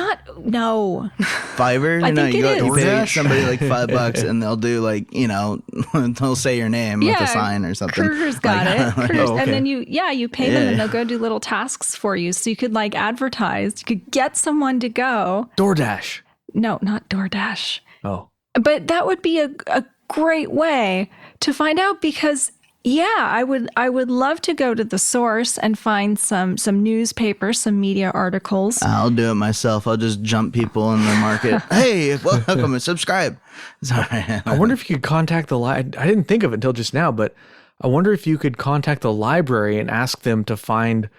Fiverr? I think You it is. pay somebody like $5 and they'll do like, they'll say your name with a sign or something. Kruger's got it. Kruger's, okay. And then you pay them and they'll go do little tasks for you. So you could like advertise. You could get someone to go. DoorDash. No, not DoorDash. Oh. But that would be a great way to find out, because I would love to go to the source and find some newspapers, some media articles. I'll do it myself. I'll just jump people in the market. Hey, welcome and subscribe. Sorry. I wonder if you could contact the I didn't think of it until just now, but I wonder if you could contact the library and ask them to find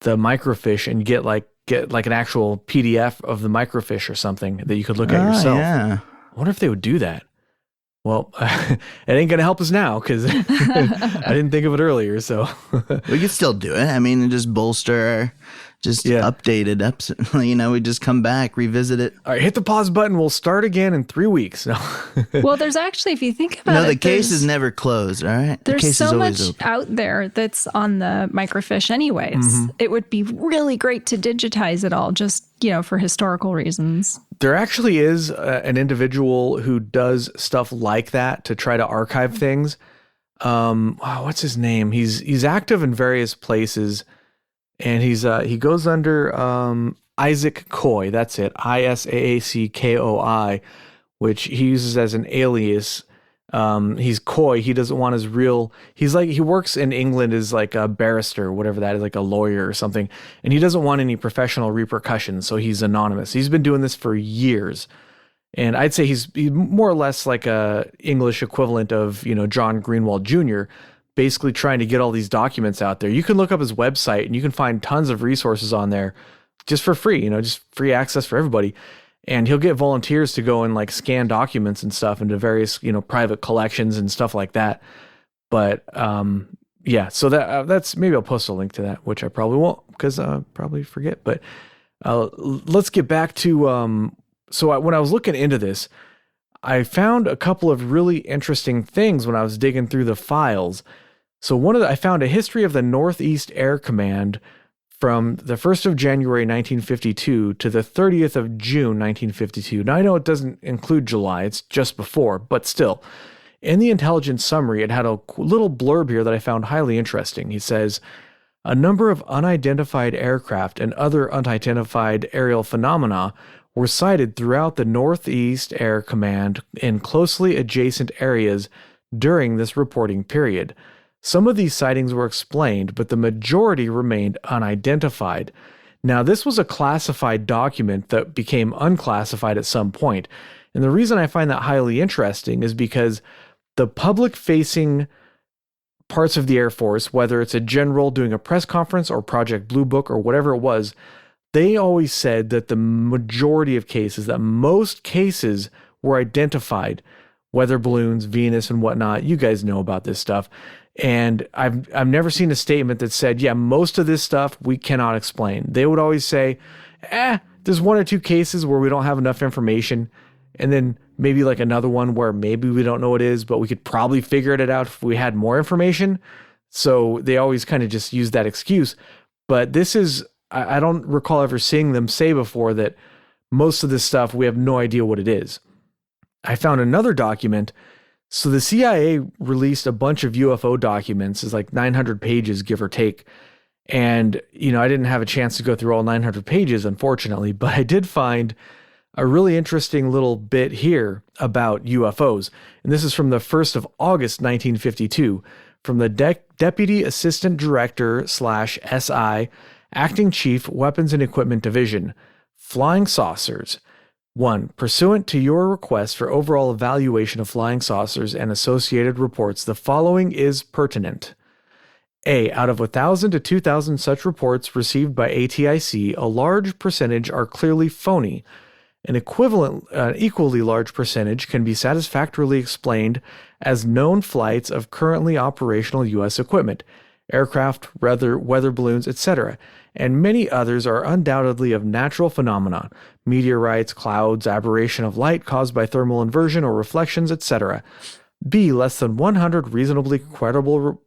the microfiche and get like an actual PDF of the microfiche or something that you could look at yourself. Yeah. I wonder if they would do that. Well, it ain't going to help us now because I didn't think of it earlier. So we could still do it. I mean, just bolster, updated episode. We just come back, revisit it. All right, hit the pause button. We'll start again in 3 weeks. No. Well, there's actually, if you think about it, the case is never closed. All right, there's the case so is always much open. out there that's on the microfiche anyways. It would be really great to digitize it all, just for historical reasons. There actually is an individual who does stuff like that to try to archive things. What's his name? He's active in various places, and he goes under Isaac Coy. That's it, ISAACKOI, which he uses as an alias. He's coy. He doesn't want his real. He works in England as like a barrister, whatever that is, like a lawyer or something, and he doesn't want any professional repercussions, so he's anonymous. He's been doing this for years, and I'd say he's more or less like a English equivalent of John Greenwald Jr., basically trying to get all these documents out there. You can look up his website and you can find tons of resources on there just for free. Just free access for everybody. And he'll get volunteers to go and like scan documents and stuff into various, private collections and stuff like that. But so that's, maybe I'll post a link to that, which I probably won't because I'll probably forget. But let's get back to, when I was looking into this, I found a couple of really interesting things when I was digging through the files. So I found a history of the Northeast Air Command from the 1st of January 1952 to the 30th of June 1952. Now, I know it doesn't include July, it's just before, but still. In the intelligence summary, it had a little blurb here that I found highly interesting. He says, a number of unidentified aircraft and other unidentified aerial phenomena were sighted throughout the Northeast Air Command in closely adjacent areas during this reporting period. Some of these sightings were explained, but the majority remained unidentified. Now, this was a classified document that became unclassified at some point. And the reason I find that highly interesting is because the public-facing parts of the Air Force, whether it's a general doing a press conference or Project Blue Book or whatever it was, they always said that the majority of cases, that most cases were identified, weather balloons, Venus and whatnot. You guys know about this stuff. And I've never seen a statement that said, most of this stuff we cannot explain. They would always say, there's one or two cases where we don't have enough information. And then maybe like another one where maybe we don't know what it is, but we could probably figure it out if we had more information. So they always kind of just use that excuse. But this is, I don't recall ever seeing them say before that most of this stuff, we have no idea what it is. I found another document. So the CIA released a bunch of UFO documents. It's like 900 pages, give or take. And, I didn't have a chance to go through all 900 pages, unfortunately, but I did find a really interesting little bit here about UFOs. And this is from the 1st of August, 1952, from the Deputy Assistant Director / SI, Acting Chief, Weapons and Equipment Division. Flying saucers. 1. Pursuant to your request for overall evaluation of flying saucers and associated reports, the following is pertinent. A. Out of 1,000 to 2,000 such reports received by ATIC, a large percentage are clearly phony. An equally large percentage can be satisfactorily explained as known flights of currently operational U.S. equipment, aircraft, weather balloons, etc., and many others are undoubtedly of natural phenomena, meteorites, clouds, aberration of light caused by thermal inversion or reflections, etc. B. Less than 100 reasonably credible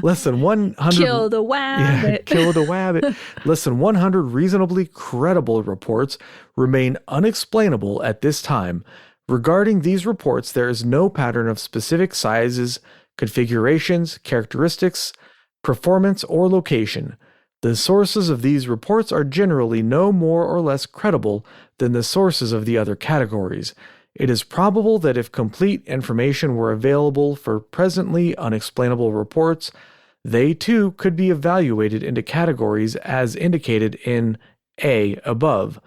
less than 100 Kill the wabbit. Kill the wabbit. Less than 100 reasonably credible reports remain unexplainable at this time. Regarding these reports, there is no pattern of specific sizes, configurations, characteristics, performance, or location. The sources of these reports are generally no more or less credible than the sources of the other categories. It is probable that if complete information were available for presently unexplainable reports, they too could be evaluated into categories as indicated in A above.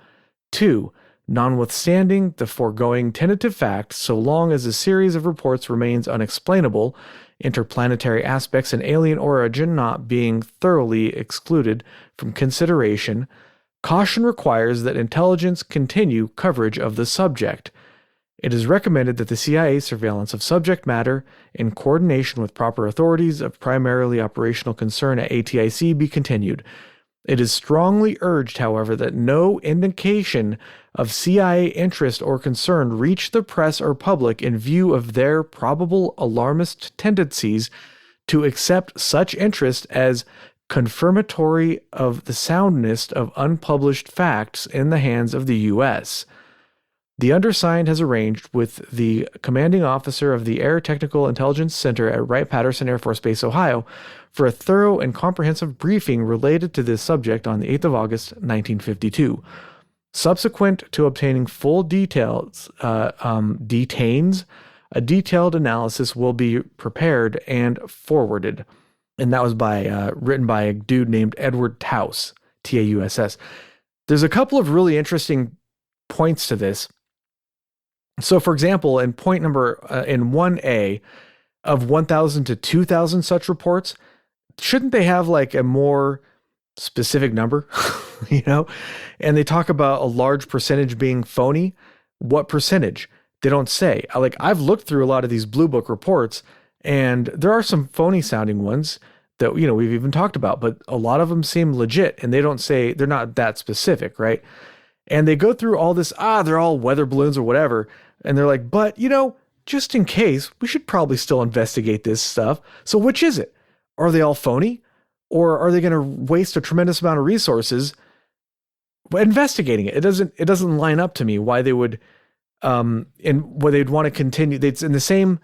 2. Notwithstanding the foregoing tentative fact, so long as a series of reports remains unexplainable, interplanetary aspects and alien origin not being thoroughly excluded from consideration, caution requires that intelligence continue coverage of the subject. It is recommended that the CIA surveillance of subject matter, in coordination with proper authorities of primarily operational concern at ATIC, be continued. It is strongly urged, however, that no indication of CIA interest or concern reach the press or public in view of their probable alarmist tendencies to accept such interest as confirmatory of the soundness of unpublished facts in the hands of the U.S. The undersigned has arranged with the commanding officer of the Air Technical Intelligence Center at Wright-Patterson Air Force Base, Ohio, for a thorough and comprehensive briefing related to this subject on the 8th of August, 1952. Subsequent to obtaining full details, a detailed analysis will be prepared and forwarded. And that was written by a dude named Edward Taus, T-A-U-S-S. There's a couple of really interesting points to this. So, for example, in point number in 1A of 1,000 to 2,000 such reports, shouldn't they have like a more specific number, And they talk about a large percentage being phony. What percentage? They don't say. I've looked through a lot of these Blue Book reports, and there are some phony sounding ones that, we've even talked about, but a lot of them seem legit, and they don't say, they're not that specific, right? And they go through all this, they're all weather balloons or whatever. And they're like, but, just in case, we should probably still investigate this stuff. So which is it? Are they all phony? Or are they going to waste a tremendous amount of resources investigating it? It doesn't line up to me why they would, and why they'd want to continue. It's in the same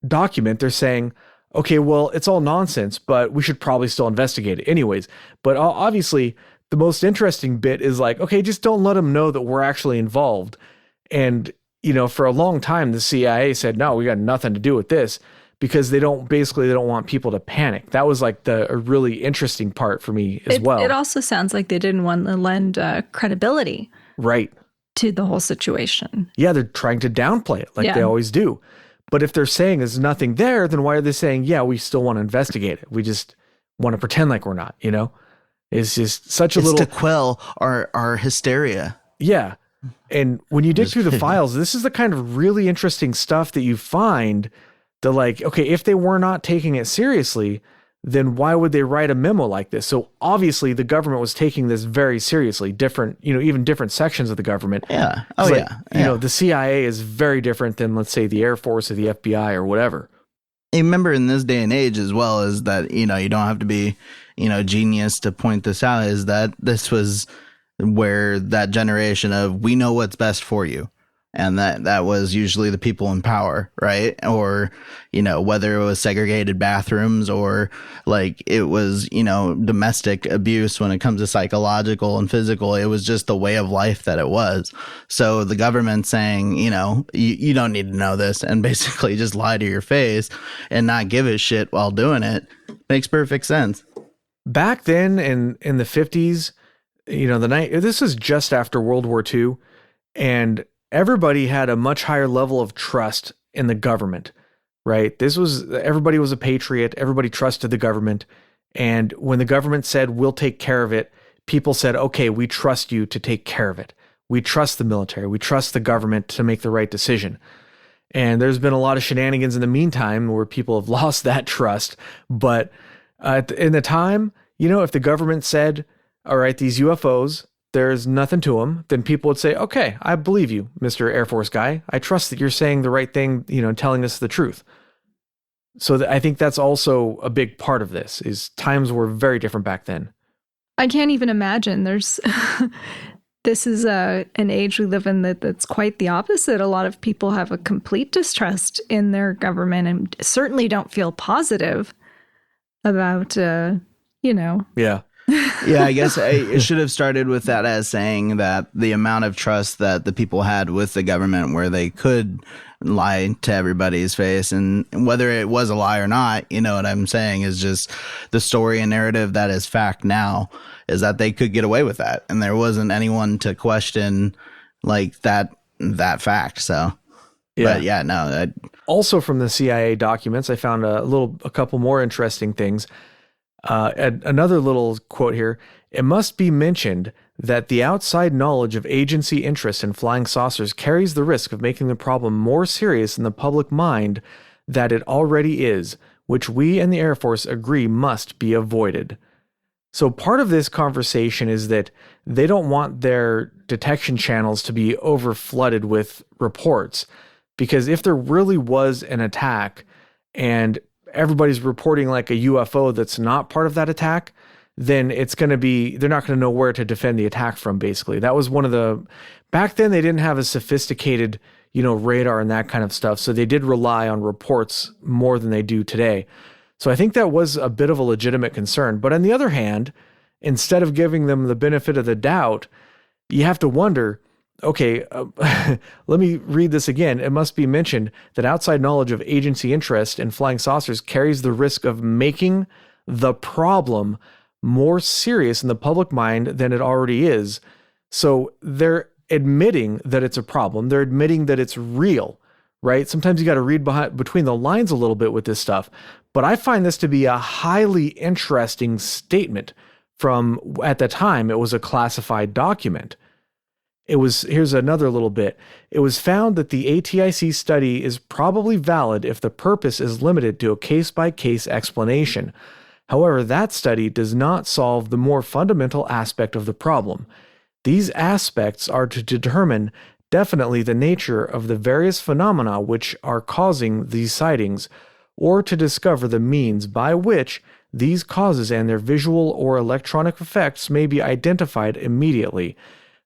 document. They're saying, okay, well, it's all nonsense, but we should probably still investigate it anyways. But obviously, the most interesting bit is like, okay, just don't let them know that we're actually involved. And, for a long time, the CIA said, no, we got nothing to do with this, because they don't want people to panic. That was like a really interesting part for me as well. It also sounds like they didn't want to lend credibility right to the whole situation. Yeah, they're trying to downplay it like they always do. But if they're saying there's nothing there, then why are they saying, yeah, we still want to investigate it? We just want to pretend like we're not, It's just such a little... It's to quell our hysteria. Yeah. And when you dig through the files, this is the kind of really interesting stuff that you find that, like, okay, if they were not taking it seriously, then why would they write a memo like this? So obviously the government was taking this very seriously, even different sections of the government. Yeah. The CIA is very different than, let's say, the Air Force or the FBI or whatever. remember in this day and age as well, is that, you don't have to be, genius to point this out, is that this was where that generation of, we know what's best for you. And that was usually the people in power, right? Or, whether it was segregated bathrooms or like it was, domestic abuse when it comes to psychological and physical, it was just the way of life that it was. So the government saying, you don't need to know this, and basically just lie to your face and not give a shit while doing it, makes perfect sense. Back then in the 50s, this is just after World War II, and everybody had a much higher level of trust in the government, right? Everybody was a patriot. Everybody trusted the government. And when the government said, we'll take care of it, people said, okay, we trust you to take care of it. We trust the military. We trust the government to make the right decision. And there's been a lot of shenanigans in the meantime where people have lost that trust. But in the time, if the government said, all right, these UFOs, there's nothing to them, then people would say, okay, I believe you, Mr. Air Force guy. I trust that you're saying the right thing, telling us the truth. So I think that's also a big part of this, is times were very different back then. I can't even imagine. This is an age we live in that's quite the opposite. A lot of people have a complete distrust in their government and certainly don't feel positive about, Yeah. Yeah, I guess it should have started with that as saying that the amount of trust that the people had with the government, where they could lie to everybody's face, and whether it was a lie or not, what I'm saying is just the story and narrative that is fact now is that they could get away with that, and there wasn't anyone to question like that fact. So, yeah. But yeah, no. Also from the CIA documents, I found a couple more interesting things. Another little quote here. It must be mentioned that the outside knowledge of agency interest in flying saucers carries the risk of making the problem more serious in the public mind than it already is, which we and the Air Force agree must be avoided. So part of this conversation is that they don't want their detection channels to be overflooded with reports, because if there really was an attack and everybody's reporting like a UFO that's not part of that attack, then they're not going to know where to defend the attack from, basically. That was back then they didn't have a sophisticated, radar and that kind of stuff. So they did rely on reports more than they do today. So I think that was a bit of a legitimate concern. But on the other hand, instead of giving them the benefit of the doubt, you have to wonder, okay, let me read this again. It must be mentioned that outside knowledge of agency interest in flying saucers carries the risk of making the problem more serious in the public mind than it already is. So they're admitting that it's a problem. They're admitting that it's real, right? Sometimes you got to read between the lines a little bit with this stuff. But I find this to be a highly interesting statement from, at the time, it was a classified document. Here's another little bit. It was found that the ATIC study is probably valid if the purpose is limited to a case-by-case explanation. However, that study does not solve the more fundamental aspect of the problem. These aspects are to determine definitely the nature of the various phenomena which are causing these sightings, or to discover the means by which these causes and their visual or electronic effects may be identified immediately.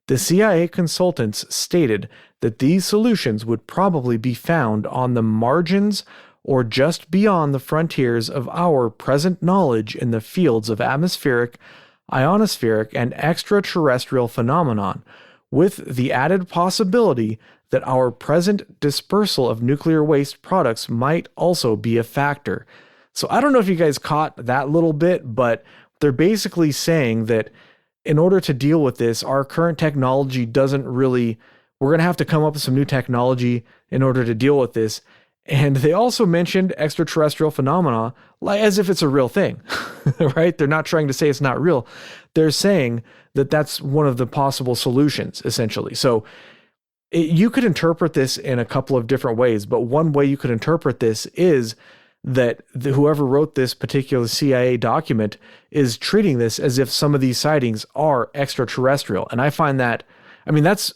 The CIA consultants stated that these solutions would probably be found on the margins or just beyond the frontiers of our present knowledge in the fields of atmospheric, ionospheric, and extraterrestrial phenomenon, with the added possibility that our present dispersal of nuclear waste products might also be a factor. So I don't know if you guys caught that little bit, but they're basically saying that in order to deal with this, our current technology we're going to have to come up with some new technology in order to deal with this. And they also mentioned extraterrestrial phenomena like as if it's a real thing, right? They're not trying to say it's not real. They're saying that that's one of the possible solutions, essentially. So you could interpret this in a couple of different ways, but one way you could interpret this is that whoever wrote this particular CIA document is treating this as if some of these sightings are extraterrestrial. And I find that's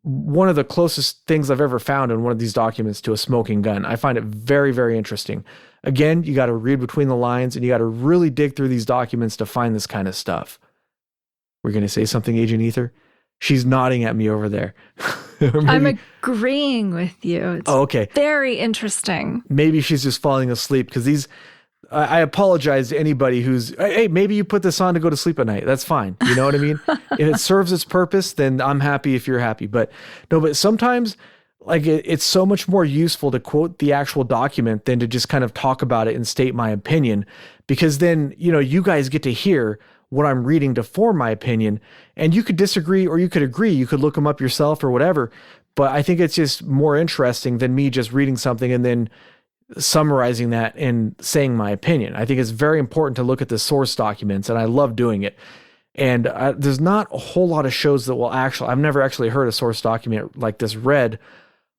one of the closest things I've ever found in one of these documents to a smoking gun. I find it very, very interesting. Again, you got to read between the lines and you got to really dig through these documents to find this kind of stuff. We're going to say something, Agent Ether? She's nodding at me over there. I'm agreeing with you. It's okay. Very interesting. Maybe she's just falling asleep because these, I apologize to anybody who's, hey, maybe you put this on to go to sleep at night. That's fine. You know what I mean? If it serves its purpose, then I'm happy if you're happy. But sometimes like it's so much more useful to quote the actual document than to just kind of talk about it and state my opinion, because then, you guys get to hear what I'm reading to form my opinion, and you could disagree or you could agree. You could look them up yourself or whatever. But I think it's just more interesting than me just reading something and then summarizing that and saying my opinion. I think it's very important to look at the source documents, and I love doing it. And there's not a whole lot of shows that will I've never actually heard a source document like this read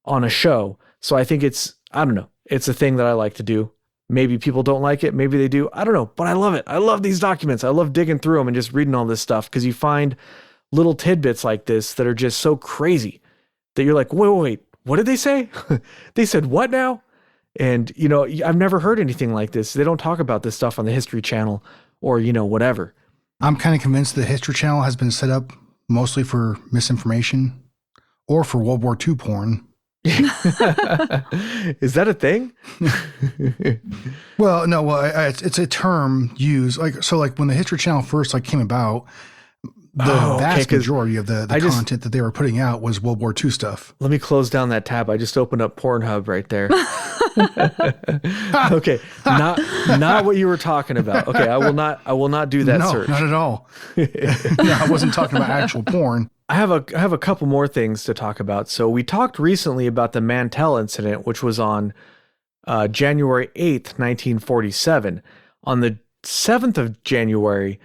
on a show. So I think it's a thing that I like to do. Maybe people don't like it. Maybe they do. I don't know, but I love it. I love these documents. I love digging through them and just reading all this stuff, because you find little tidbits like this that are just so crazy that you're like, wait, what did they say? They said what now? And, I've never heard anything like this. They don't talk about this stuff on the History Channel or, whatever. I'm kind of convinced the History Channel has been set up mostly for misinformation or for World War II porn. Is that a thing? Well, no, it's a term used like when the History Channel first came about, the vast majority of the content that they were putting out was World War II stuff. Let me close down that tab. I just opened up Pornhub right there. Okay, not what you were talking about. Okay, I will not do that search. No, not at all. No, I wasn't talking about actual porn. I have a couple more things to talk about. So we talked recently about the Mantell incident, which was on January 8th, 1947. On the 7th of January,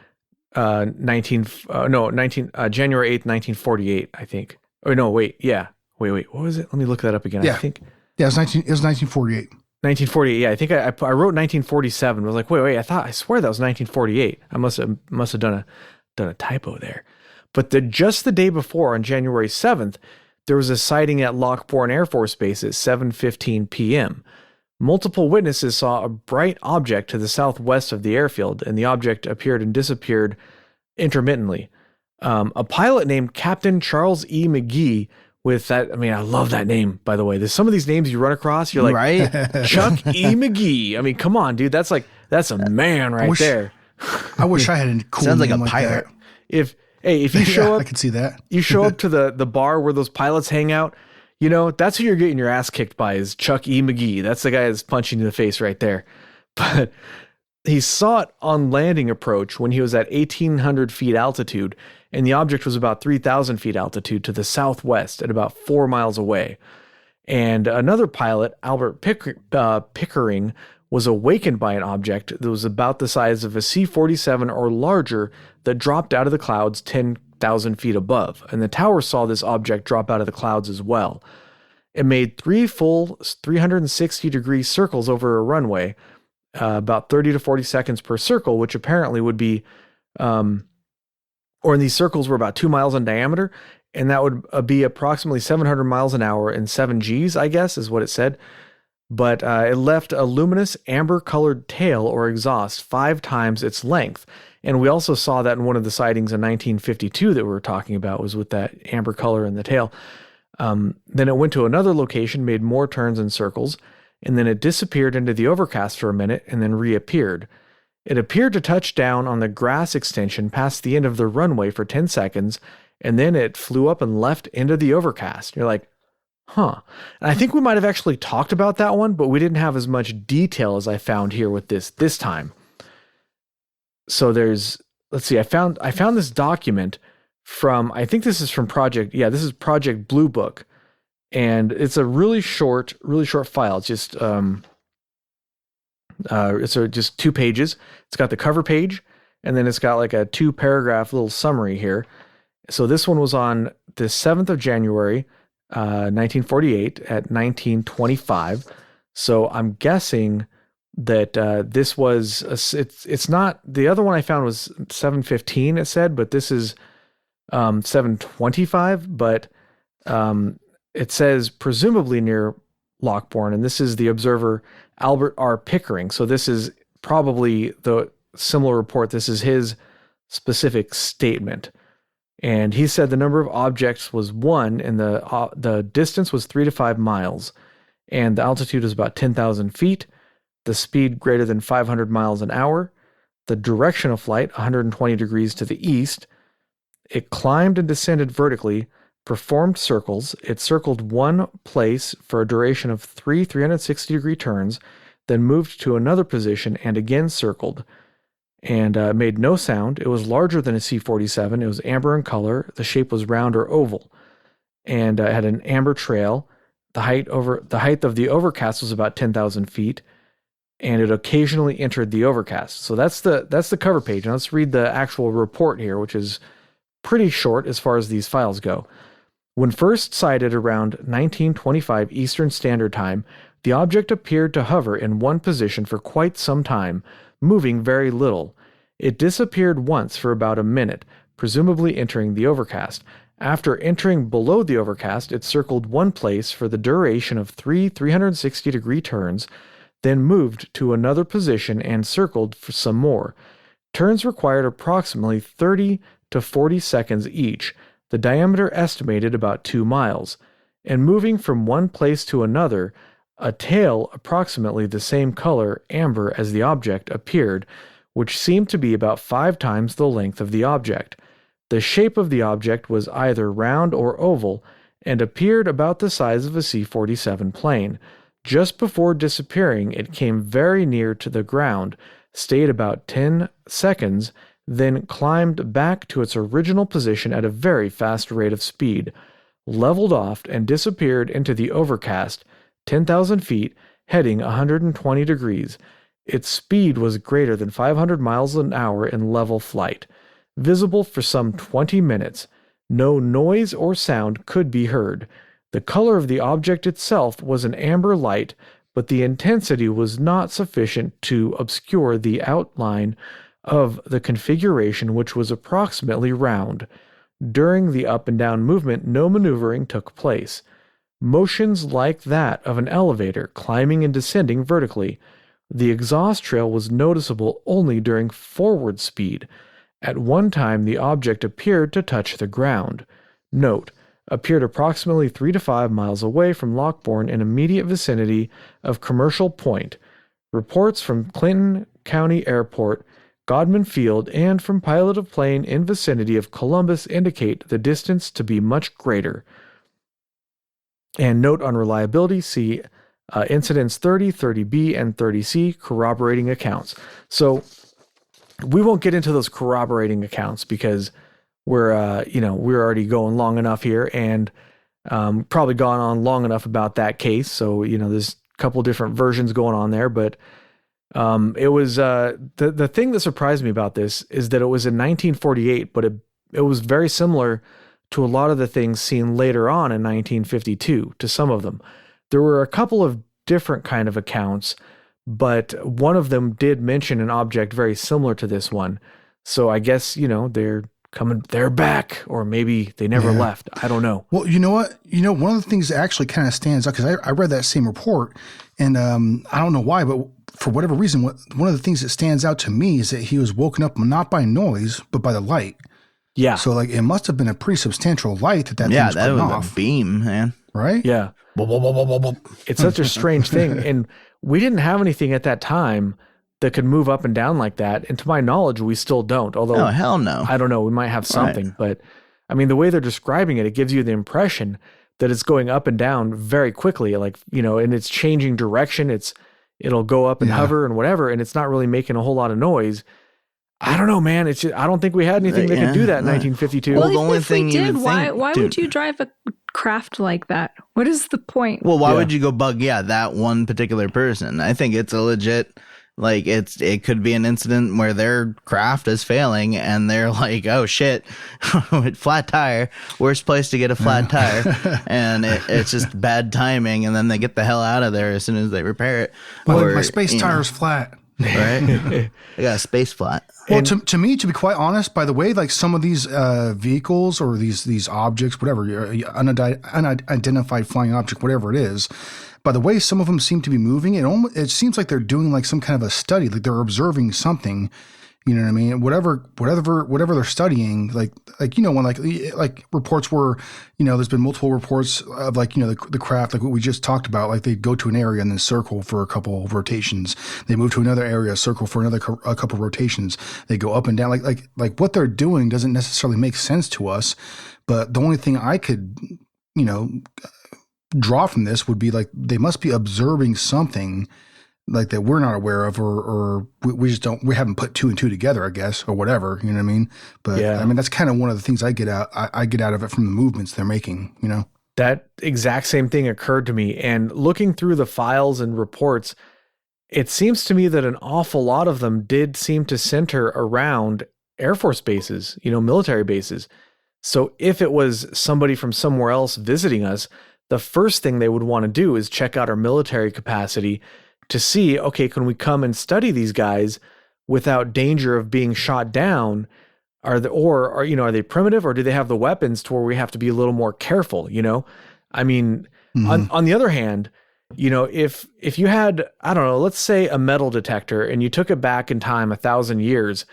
January 8th, 1948, I think. Oh, no, wait. Yeah. Wait. What was it? Let me look that up again. Yeah. I think. Yeah, it was 1948. 1948. Yeah, I think I wrote 1947. I was like, wait. I swear that was 1948. I must have done a typo there. But just the day before, on January 7th, there was a sighting at Lockbourne Air Force Base at 7:15 p.m. Multiple witnesses saw a bright object to the southwest of the airfield, and the object appeared and disappeared intermittently. A pilot named Captain Charles E. McGee, with that, I love that name, by the way. There's some of these names you run across, you're like, right? Chuck E. McGee. Come on, dude. That's a man there. I wish I had a cool Sounds name like a pirate. That. If you show up, I could see that. You show up to the bar where those pilots hang out, that's who you're getting your ass kicked by, is Chuck E. McGee. That's the guy that's punching you in the face right there. But he saw it on landing approach when he was at 1,800 feet altitude, and the object was about 3,000 feet altitude to the southwest at about 4 miles away. And another pilot, Albert Pickering, was awakened by an object that was about the size of a C-47 or larger that dropped out of the clouds 10,000 feet above. And the tower saw this object drop out of the clouds as well. It made 3 full 360-degree circles over a runway, about 30 to 40 seconds per circle, which apparently would be, and these circles were about 2 miles in diameter, and that would be approximately 700 miles an hour and 7 Gs, I guess, is what it said. But it left a luminous amber-colored tail or exhaust 5 times its length. And we also saw that in one of the sightings in 1952 that we were talking about, was with that amber color in the tail. Then it went to another location, made more turns and circles, and then it disappeared into the overcast for a minute and then reappeared. It appeared to touch down on the grass extension past the end of the runway for 10 seconds, and then it flew up and left into the overcast. You're like, huh. And I think we might have actually talked about that one, but we didn't have as much detail as I found here with this time. So let's see, I found this document from, I think this is from Project Blue Book. And it's a really short file. It's just, just 2 pages. It's got the cover page, and then it's got like a 2-paragraph little summary here. So this one was on the 7th of January, 1948 at 1925. So I'm guessing that this was it's not, the other one I found was 7:15 it said, but this is 7:25. But it says presumably near Lockbourne, and this is the observer Albert R. Pickering. So this is probably the similar report. This is his specific statement. And he said the number of objects was 1 and the distance was 3 to 5 miles. And the altitude was about 10,000 feet. The speed greater than 500 miles an hour. The direction of flight, 120 degrees to the east. It climbed and descended vertically, performed circles. It circled one place for a duration of 360-degree turns, then moved to another position and again circled. And made no sound. It was larger than a C-47. It was amber in color. The shape was round or oval. And had an amber trail. The height of the overcast was about 10,000 feet. And it occasionally entered the overcast. So that's the cover page. Now let's read the actual report here, which is pretty short as far as these files go. When first sighted around 1925 Eastern Standard Time, the object appeared to hover in one position for quite some time, moving very little. It disappeared once for about a minute, presumably entering the overcast. After entering below the overcast, it circled one place for the duration of 360-degree turns, then moved to another position and circled for some more. Turns required approximately 30 to 40 seconds each, the diameter estimated about 2 miles, and moving from one place to another, a tail approximately the same color, amber, as the object appeared, which seemed to be about 5 times the length of the object. The shape of the object was either round or oval, and appeared about the size of a C-47 plane. Just before disappearing, it came very near to the ground, stayed about 10 seconds, then climbed back to its original position at a very fast rate of speed, leveled off and disappeared into the overcast, 10,000 feet, heading 120 degrees. Its speed was greater than 500 miles an hour in level flight. Visible for some 20 minutes. No noise or sound could be heard. The color of the object itself was an amber light, but the intensity was not sufficient to obscure the outline of the configuration, which was approximately round. During the up and down movement, no maneuvering took place. Motions like that of an elevator climbing and descending vertically. The exhaust trail was noticeable only during forward speed. At one time, the object appeared to touch the ground. Note: appeared approximately 3 to 5 miles away from Lockbourne in immediate vicinity of Commercial Point. Reports from Clinton County Airport, Godman Field, and from pilot of plane in vicinity of Columbus indicate the distance to be much greater. And note on reliability, see incidents 30, 30B, and 30C, corroborating accounts. So we won't get into those corroborating accounts because we're already going long enough here, and probably gone on long enough about that case. So, there's a couple different versions going on there, but it was the thing that surprised me about this is that it was in 1948, but it was very similar to a lot of the things seen later on in 1952, to some of them. There were a couple of different kind of accounts, but one of them did mention an object very similar to this one. So I guess, they're back, or maybe they never left. I don't know. Well, you know what? One of the things that actually kind of stands out, because I read that same report, and I don't know why, but for whatever reason, one of the things that stands out to me is that he was woken up not by noise, but by the light. Yeah. So it must have been a pretty substantial light that thing was that putting was off. a beam, man. Right? Yeah. It's such a strange thing. And we didn't have anything at that time that could move up and down like that. And to my knowledge, we still don't. Although, oh, hell no. I don't know, we might have something. Right. But I mean, the way they're describing it gives you the impression that it's going up and down very quickly, and it's changing direction. It'll go up and hover and whatever, and it's not really making a whole lot of noise. I don't know, man. It's just, I don't think we had anything that could do that in 1952. Well, the only if thing we you did, would why think, would you drive a craft like that? What is the point? Well, why would you go bug that one particular person? I think it's a legit, it could be an incident where their craft is failing and they're like, oh shit, flat tire, worst place to get a flat tire, and it's just bad timing, and then they get the hell out of there as soon as they repair it. My space tire's flat. Right? I got a space flat. Well, to me, to be quite honest, by the way, some of these vehicles or these objects, whatever, unidentified flying object, whatever it is, by the way some of them seem to be moving, it seems like they're doing like some kind of a study, like they're observing something. You know what I mean? Whatever they're studying, like when like reports were, there's been multiple reports of the craft, like what we just talked about, like they go to an area and then circle for a couple of rotations. They move to another area, circle for a couple of rotations. They go up and down. Like what they're doing doesn't necessarily make sense to us. But the only thing I could, draw from this would be like they must be observing something like that we're not aware of, or we haven't put two and two together, I guess, or whatever, you know what I mean? But I mean, that's kind of one of the things I get out of it from the movements they're making, That exact same thing occurred to me. And looking through the files and reports, it seems to me that an awful lot of them did seem to center around Air Force bases, military bases. So if it was somebody from somewhere else visiting us, the first thing they would want to do is check out our military capacity to see, okay, can we come and study these guys without danger of being shot down? Are they primitive, or do they have the weapons to where we have to be a little more careful? I mean, on the other hand, if you had, I don't know, let's say a metal detector and you took it back in time 1,000 years,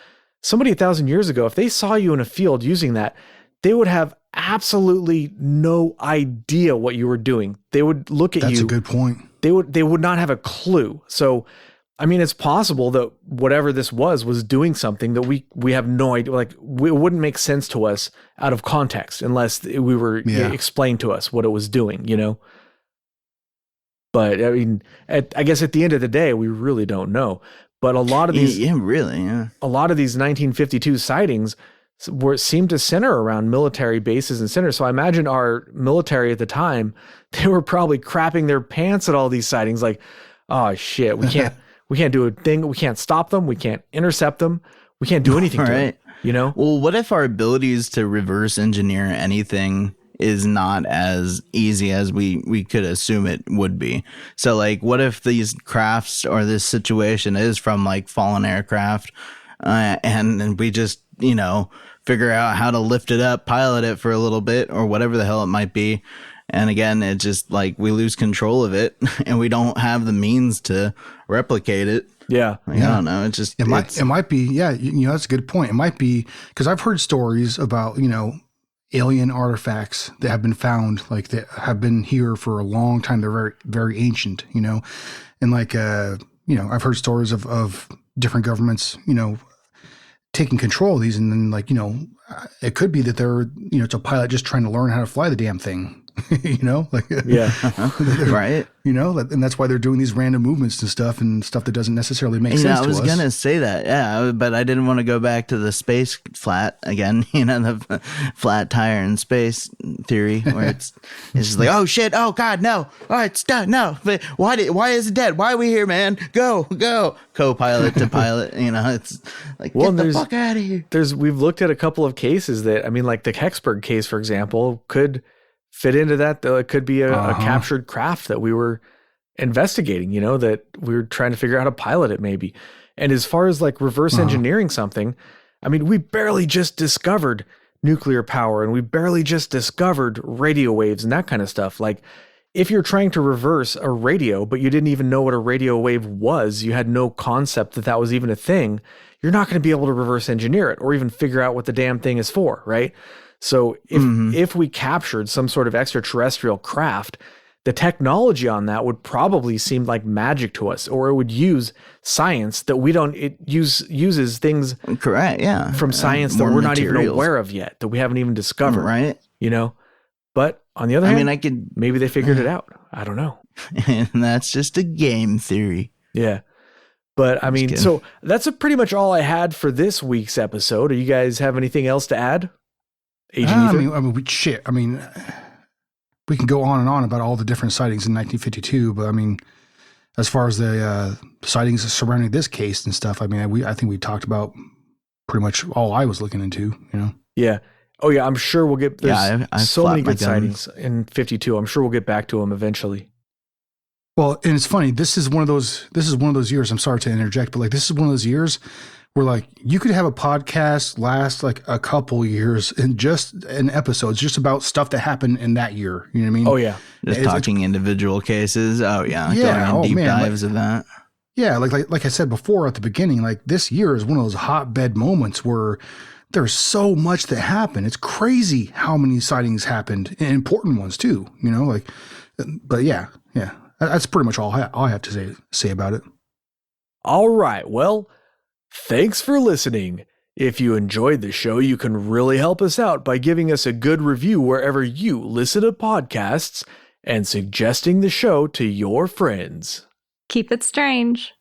somebody 1,000 years ago, if they saw you in a field using that, they would have absolutely no idea what you were doing. They would look at you. That's a good point. They would not have a clue. So, I mean, it's possible that whatever this was doing something that we have no idea. Like, it wouldn't make sense to us out of context unless we were explained to us what it was doing, But I mean, I guess at the end of the day, we really don't know. But a lot of these, a lot of these 1952 sightings seemed to center around military bases and centers. So I imagine our military at the time, they were probably crapping their pants at all these sightings. Like, oh shit, we can't do a thing. We can't stop them. We can't intercept them. We can't do anything to them, Well, what if our abilities to reverse engineer anything is not as easy as we could assume it would be? So like, what if these crafts or this situation is from like fallen aircraft, and we just, figure out how to lift it up, pilot it for a little bit or whatever the hell it might be. And again, it's just like we lose control of it and we don't have the means to replicate it. Yeah. I don't know. It might be. Yeah. That's a good point. It might be, because I've heard stories about, alien artifacts that have been found, like that have been here for a long time. They're very, very ancient, and like, I've heard stories of different governments, taking control of these, and then like, it could be that they're, it's a pilot just trying to learn how to fly the damn thing, like, right. And that's why they're doing these random movements and stuff that doesn't necessarily make sense to us. I was going to say that. Yeah. But I didn't want to go back to the space flat again, the flat tire in space theory where it's just like, oh shit. Oh God, no. All right, stop. No. But why is it dead? Why are we here, man? Go. Co-pilot to pilot, it's like, get the fuck out of here. We've looked at a couple of cases that, I mean, like the Kecksburg case, for example, could fit into that. It could be a captured craft that we were investigating, that we were trying to figure out how to pilot it maybe. And as far as like reverse engineering something, I mean, we barely just discovered nuclear power and we barely just discovered radio waves and that kind of stuff. Like, if you're trying to reverse a radio, but you didn't even know what a radio wave was, you had no concept that was even a thing, you're not going to be able to reverse engineer it or even figure out what the damn thing is for, right? So if we captured some sort of extraterrestrial craft, the technology on that would probably seem like magic to us, or it would use science that we don't, uses things correct, yeah, from science that we're not even aware of yet, that we haven't even discovered, right? But on the other hand, maybe they figured it out. I don't know. And that's just a game theory. Yeah. But I mean, so that's pretty much all I had for this week's episode. Do you guys have anything else to add? We can go on and on about all the different sightings in 1952, but I mean, as far as the sightings surrounding this case and stuff, I mean, I think we talked about pretty much all I was looking into, Yeah. Oh yeah, I'm sure we'll get. There's I've so many good sightings in 52. I'm sure we'll get back to them eventually. Well, and it's funny. This is one of those years. I'm sorry to interject, but like this is one of those years where like you could have a podcast last like a couple years and just an episodes just about stuff that happened in that year. You know what I mean? Oh yeah. Just talking individual cases. Oh yeah. Yeah. Going in deep man, dives of that. Yeah. Like I said before at the beginning, like this year is one of those hotbed moments where there's so much that happened. It's crazy how many sightings happened, and important ones too, you know, like, but yeah. That's pretty much all I have to say about it. All right. Well, thanks for listening. If you enjoyed the show, you can really help us out by giving us a good review wherever you listen to podcasts and suggesting the show to your friends. Keep it strange.